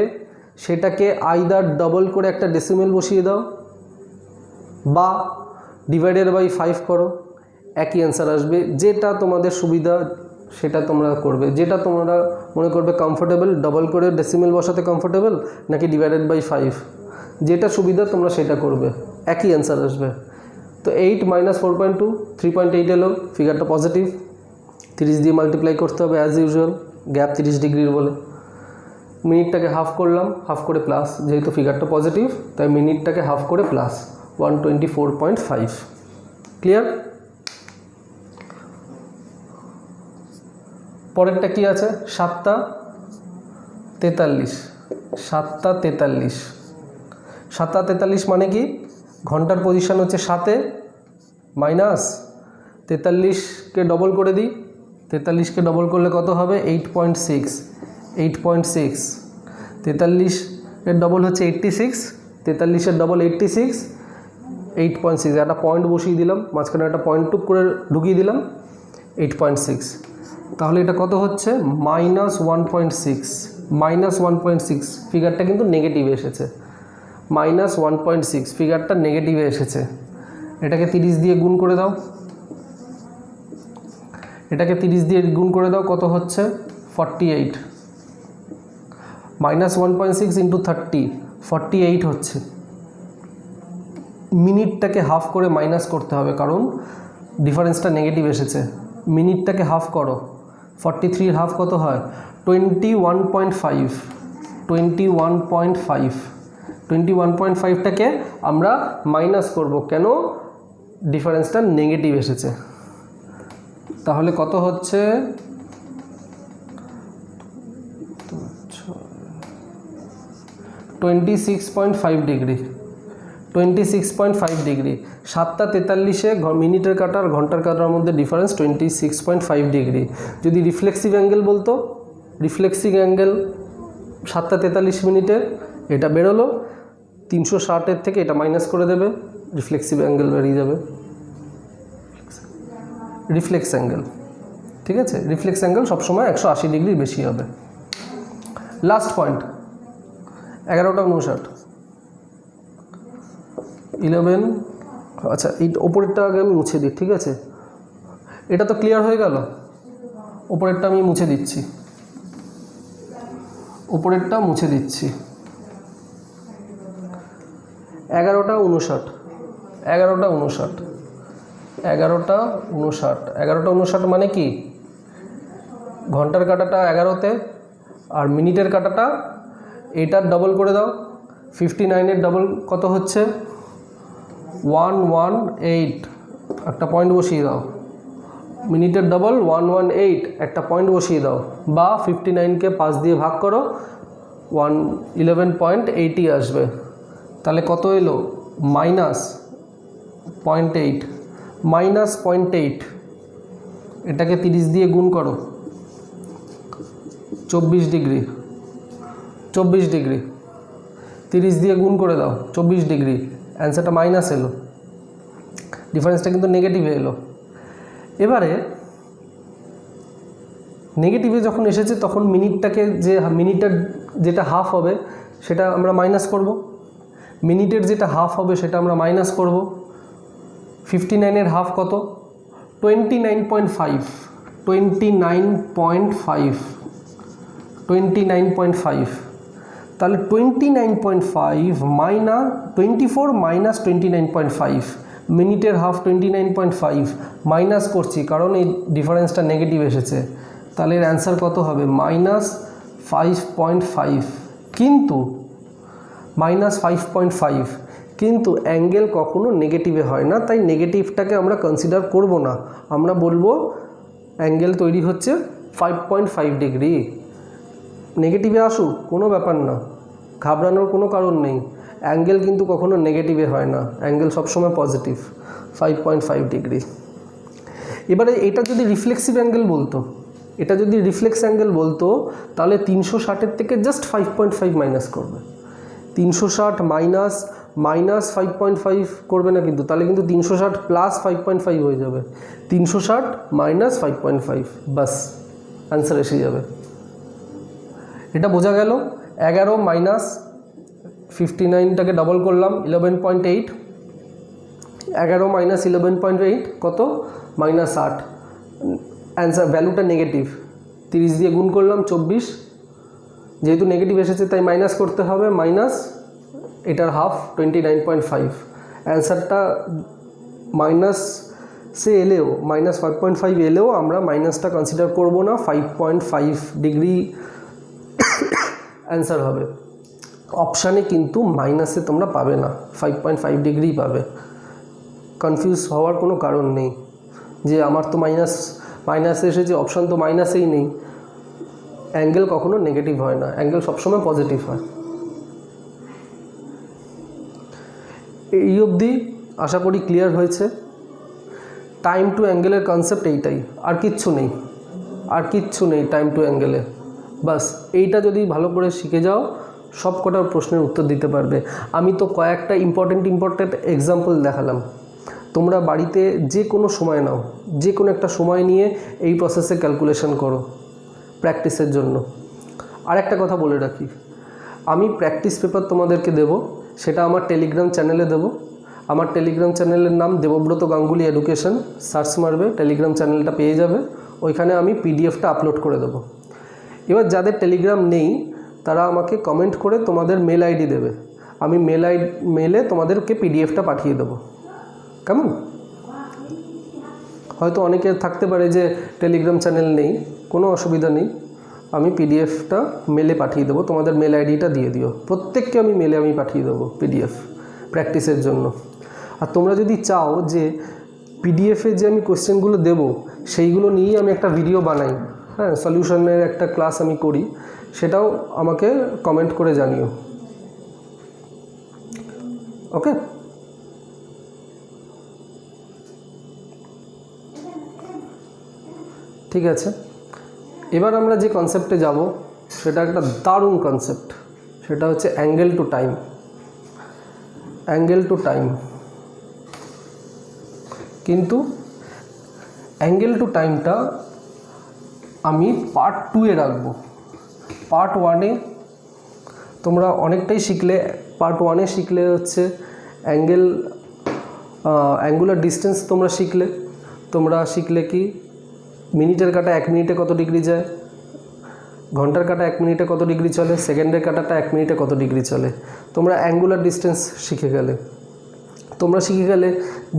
সেটাকে আইদার ডবল করে একটা ডেসিমেল বসিয়ে দাও বা ডিভাইডেড বাই 5 করো, একই অ্যান্সার আসবে। যেটা তোমাদের সুবিধা সেটা তোমরা করবে, যেটা তোমরা মনে করবে কমফোর্টেবল, ডবল করে ডেসিমেল বসাতে কমফোর্টেবল নাকি ডিভাইডেড বাই 5, যেটা সুবিধা তোমরা সেটা করবে, একই অ্যান্সার আসবে। তো 8 - 4.2 3.8 এলো, ফিগারটা পজিটিভ, 30 দিয়ে মাল্টিপ্লাই করতে হবে অ্যাজ ইউজুয়াল, গ্যাপ 30 ডিগ্রির বলে। মিনিটটাকে হাফ করলাম, হাফ করে প্লাস, যেহেতু ফিগারটা পজিটিভ তাই মিনিটটাকে হাফ করে প্লাস 124.5। ক্লিয়ার? পরেরটা কি আছে? 7টা 43, 7টা 43, 7টা 43 মানে কি? ঘন্টার পজিশন হচ্ছে 7-এ, মাইনাস 43কে ডবল করে দিই, 43কে ডবল করলে কত হবে? 8.6, 8.6, 43-এর ডবল হচ্ছে 86, 43-এর ডবল 86, 8.6, একটা পয়েন্ট বসিয়ে দিলাম, মাঝখানে একটা পয়েন্ট টুক করে ঢুকিয়ে দিলাম, 8.6। তাহলে এটা কত হচ্ছে? -1.6, -1.6, ফিগারটা কিন্তু নেগেটিভে এসেছে, -1.6 ফিগারটা নেগেটিভে এসেছে। এটাকে 30 দিয়ে গুণ করে দাও, এটাকে 30 দিয়ে গুণ করে দাও, কত হচ্ছে? 48, -1.6 × 30, 48 হচ্ছে। মিনিটটাকে হাফ করে মাইনাস করতে হবে কারণ ডিফারেন্সটা নেগেটিভ এসেছে। মিনিটটাকে হাফ করো, 43-এর হাফ কত হয়? 21.5, 21.5, 21.5টাকে আমরা মাইনাস করব, কেন? ডিফারেন্সটা নেগেটিভ এসেছে। তাহলে কত হচ্ছে? 26.5 ডিগ্রি, 26.5 ডিগ্রি। 7টা 43-এ মিনিটের কাটা আর ঘন্টার কাটার মধ্যে ডিফারেন্স 26.5 ডিগ্রি। যদি রিফ্লেক্সিভ অ্যাঙ্গেল বলতো, রিফ্লেক্সিভ অ্যাঙ্গেল 7টা 43 মিনিটে এটা বেরোলো, 360-এর থেকে এটা মাইনাস করে দেবে, রিফ্লেক্সিভ অ্যাঙ্গেল বেরিয়ে যাবে, রিফ্লেক্স অ্যাঙ্গেল। ঠিক আছে, রিফ্লেক্স অ্যাঙ্গেল সবসময় 180 ডিগ্রির বেশি হবে। লাস্ট পয়েন্ট 11টা 59, 11, আচ্ছা এই ওপরেরটা আগে আমি মুছে দিই, ঠিক আছে? এটা তো ক্লিয়ার হয়ে গেল, ওপরেরটা আমি মুছে দিচ্ছি, ওপরেরটা মুছে দিচ্ছি। 11টা 59, 11টা 59, 11টা 59, 11টা 59 মানে কি? ঘন্টার কাটাটা 11-তে আর মিনিটের কাটাটা এটার ডবল করে দাও, 59-এর ডবল কত হচ্ছে? 118, একটা পয়েন্ট বসিয়ে দাও। মিনিটের ডবল 118, একটা পয়েন্ট বসিয়ে দাও, বা 59কে 5 দিয়ে ভাগ করো, 11.80 আসবে। তাহলে কত এলো? -0.8, -0.8, এটাকে 30 দিয়ে গুণ করো, 24 ডিগ্রি, 24 ডিগ্রি, 30 দিয়ে গুণ করে দাও, 24 ডিগ্রি, অ্যান্সারটা মাইনাস এলো, ডিফারেন্সটা কিন্তু নেগেটিভে এলো। এবারে নেগেটিভে যখন এসেছে তখন মিনিটটাকে, যে মিনিটের যেটা হাফ হবে সেটা আমরা মাইনাস করব, মিনিটের যেটা হাফ হবে সেটা আমরা মাইনাস করব। 59-এর হাফ কত? 29.5, 29.5, 29.5, তাহলে 29.5 মাইনাস 24 মাইনাস 29.5, মিনিটের হাফ 29.5 মাইনাস করছি কারণ এই ডিফারেন্সটা নেগেটিভ এসেছে, তাহলে এর অ্যান্সার কত হবে? -5.5, কিন্তু -5.5, কিন্তু অ্যাঙ্গেল কখনো নেগেটিভে হয় না, তাই নেগেটিভটাকে আমরা কনসিডার করব না, আমরা বলবো অ্যাঙ্গেল তৈরি হচ্ছে 5.5 ডিগ্রি। নেগেটিভে আসুক কোনো ব্যাপার না, ঘাবড়ানোর কোনো কারণ নেই, অ্যাঙ্গেল কিন্তু কখনো নেগেটিভে হয় না, অ্যাঙ্গেল সবসময় পজিটিভ, 5.5 ডিগ্রি। এবারে এটা যদি রিফ্লেক্সিভ অ্যাঙ্গেল বলতো, এটা যদি রিফ্লেক্স অ্যাঙ্গেল বলতো তাহলে 360-এর থেকে জাস্ট 5.5 মাইনাস করবে। 360 মাইনাস 5.5 করবে না কিন্তু, তাহলে কিন্তু 360 প্লাস 5.5 হয়ে যাবে। 360 মাইনাস 5.5, বাস অ্যান্সার এসে যাবে। এটা বোঝা গেল। 11 মাইনাস 59টাকে ডবল করলাম 11.8, 11 মাইনাস 11.8 কত? -8। অ্যান্সার ভ্যালুটা নেগেটিভ, 30 দিয়ে গুণ করলাম 24, যেহেতু নেগেটিভ এসেছে তাই মাইনাস করতে হবে, মাইনাস এটার হাফ 29.5। অ্যান্সারটা মাইনাসে এলেও -5.5 এলেও আমরা মাইনাসটা কনসিডার করব না, 5.5 ডিগ্রি অ্যান্সার হবে। অপশানে কিন্তু মাইনাসে তোমরা পাবে না, 5.5 ডিগ্রি পাবে। কনফিউজ হওয়ার কোনো কারণ নেই যে আমার তো মাইনাসে এসেছে, অপশান তো মাইনাসেই নেই। অ্যাঙ্গেল কখনো নেগেটিভ হয় না, অ্যাঙ্গেল সবসময় পজিটিভ হয়। এই অবধি আশা করি ক্লিয়ার হয়েছে। টাইম টু অ্যাঙ্গেলের কনসেপ্ট এইটাই, আর কিচ্ছু নেই টাইম টু অ্যাঙ্গেলে। বাস এইটা যদি ভালো করে শিখে যাও সব কটা প্রশ্নের উত্তর দিতে পারবে। আমি তো কয়েকটা ইম্পর্টেন্ট এক্সাম্পল দেখালাম। তোমরা বাড়িতে যে কোনো সময় নাও, যে কোনো একটা সময় নিয়ে এই প্রসেসে ক্যালকুলেশন করো প্র্যাকটিসের জন্য। আর একটা কথা বলে রাখি, আমি প্র্যাকটিস পেপার তোমাদেরকে দেব, সেটা আমার টেলিগ্রাম চ্যানেলে দেব। আমার টেলিগ্রাম চ্যানেলের নাম দেবব্রত গাঙ্গুলি এডুকেশন, সার্চ মারবে টেলিগ্রাম চ্যানেলটা পেয়ে যাবে। ওইখানে আমি পিডিএফটা আপলোড করে দেবো। এবার যাদের টেলিগ্রাম নেই তারা আমাকে কমেন্ট করে তোমাদের মেল আইডি দেবে, আমি মেলে তোমাদেরকে পিডিএফটা পাঠিয়ে দেবো। কেমন? হয়তো অনেকের থাকতে পারে যে টেলিগ্রাম চ্যানেল নেই, কোনো অসুবিধা নেই, আমি পিডিএফটা মেলে পাঠিয়ে দেবো। তোমাদের মেল আইডিটা দিয়ে দিও, প্রত্যেককে আমি মেলে পাঠিয়ে দেবো পিডিএফ প্র্যাকটিসের জন্য। আর তোমরা যদি চাও যে পিডিএফে যে আমি কোশ্চেনগুলো দেবো সেইগুলো নিয়েই আমি একটা ভিডিও বানাই, হ্যাঁ, সলিউশনের একটা ক্লাস আমি করি, সেটাও আমাকে কমেন্ট করে জানিও। ওকে, ঠিক আছে। এবার আমরা যে কনসেপ্টে যাব সেটা একটা দারুণ কনসেপ্ট, সেটা হচ্ছে অ্যাঙ্গেল টু টাইম। কিন্তু অ্যাঙ্গেল টু টাইমটা আমি পার্ট 2-এ রাখবো। পার্ট 1-এ তোমরা অনেকটাই শিখলে। পার্ট 1-এ শিখলে হচ্ছে অ্যাঙ্গুলার ডিস্টেন্স তোমরা শিখলে কি মিনিটের কাঁটা 1 মিনিটে কত ডিগ্রি যায়, ঘন্টার কাঁটা 1 মিনিটে কত ডিগ্রি চলে, সেকেন্ডের কাঁটাটা 1 মিনিটে কত ডিগ্রি চলে। তোমরা অ্যাঙ্গুলার ডিস্টেন্স শিখে গেলে। তোমরা শিখে গেলে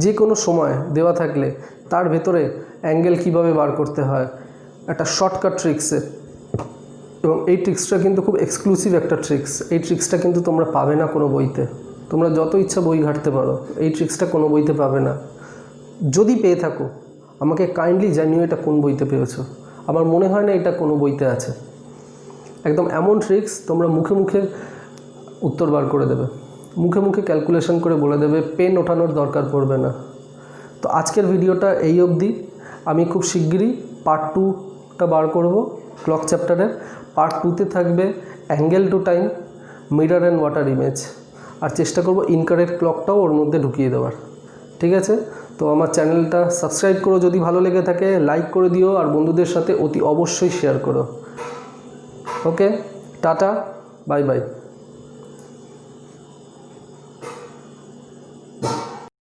যে কোনো সময় দেওয়া থাকলে তার ভেতরে অ্যাঙ্গেল কিভাবে বার করতে হয়, একটা শর্টকাট ট্রিক্সে। এবং এই ট্রিক্সটা কিন্তু খুব এক্সক্লুসিভ একটা ট্রিক্স। এই ট্রিক্সটা কিন্তু তোমরা পাবে না কোনো বইতে। তোমরা যত ইচ্ছা বই ঘাঁটতে পারো, এই ট্রিক্সটা কোনো বইতে পাবে না। যদি পেয়ে থাকো আমাকে কাইন্ডলি জানিও এটা কোন বইতে পেয়েছো। আমার মনে হয় না এটা কোনো বইতে আছে। একদম এমন ট্রিক্স তোমরা মুখে মুখে উত্তর বার করে দেবে, মুখে মুখে ক্যালকুলেশন করে বলে দেবে, পেন ওঠানোর দরকার পড়বে না। তো আজকের ভিডিওটা এই অবধি। আমি খুব শিগগিরই পার্ট 2টা বার করব ক্লক চ্যাপ্টারের। পার্ট 2-তে থাকবে angle to time, mirror and water image, আর চেষ্টা করব ইনকারেক্ট ক্লকটাও ওর মধ্যে ঢুকিয়ে দেওয়ার। ঠিক আছে? তো আমার চ্যানেলটা সাবস্ক্রাইব করো, যদি ভালো লেগে থাকে লাইক করে দিও, আর বন্ধুদের সাথে অতি অবশ্যই শেয়ার করো। ওকে, টাটা, বাই বাই।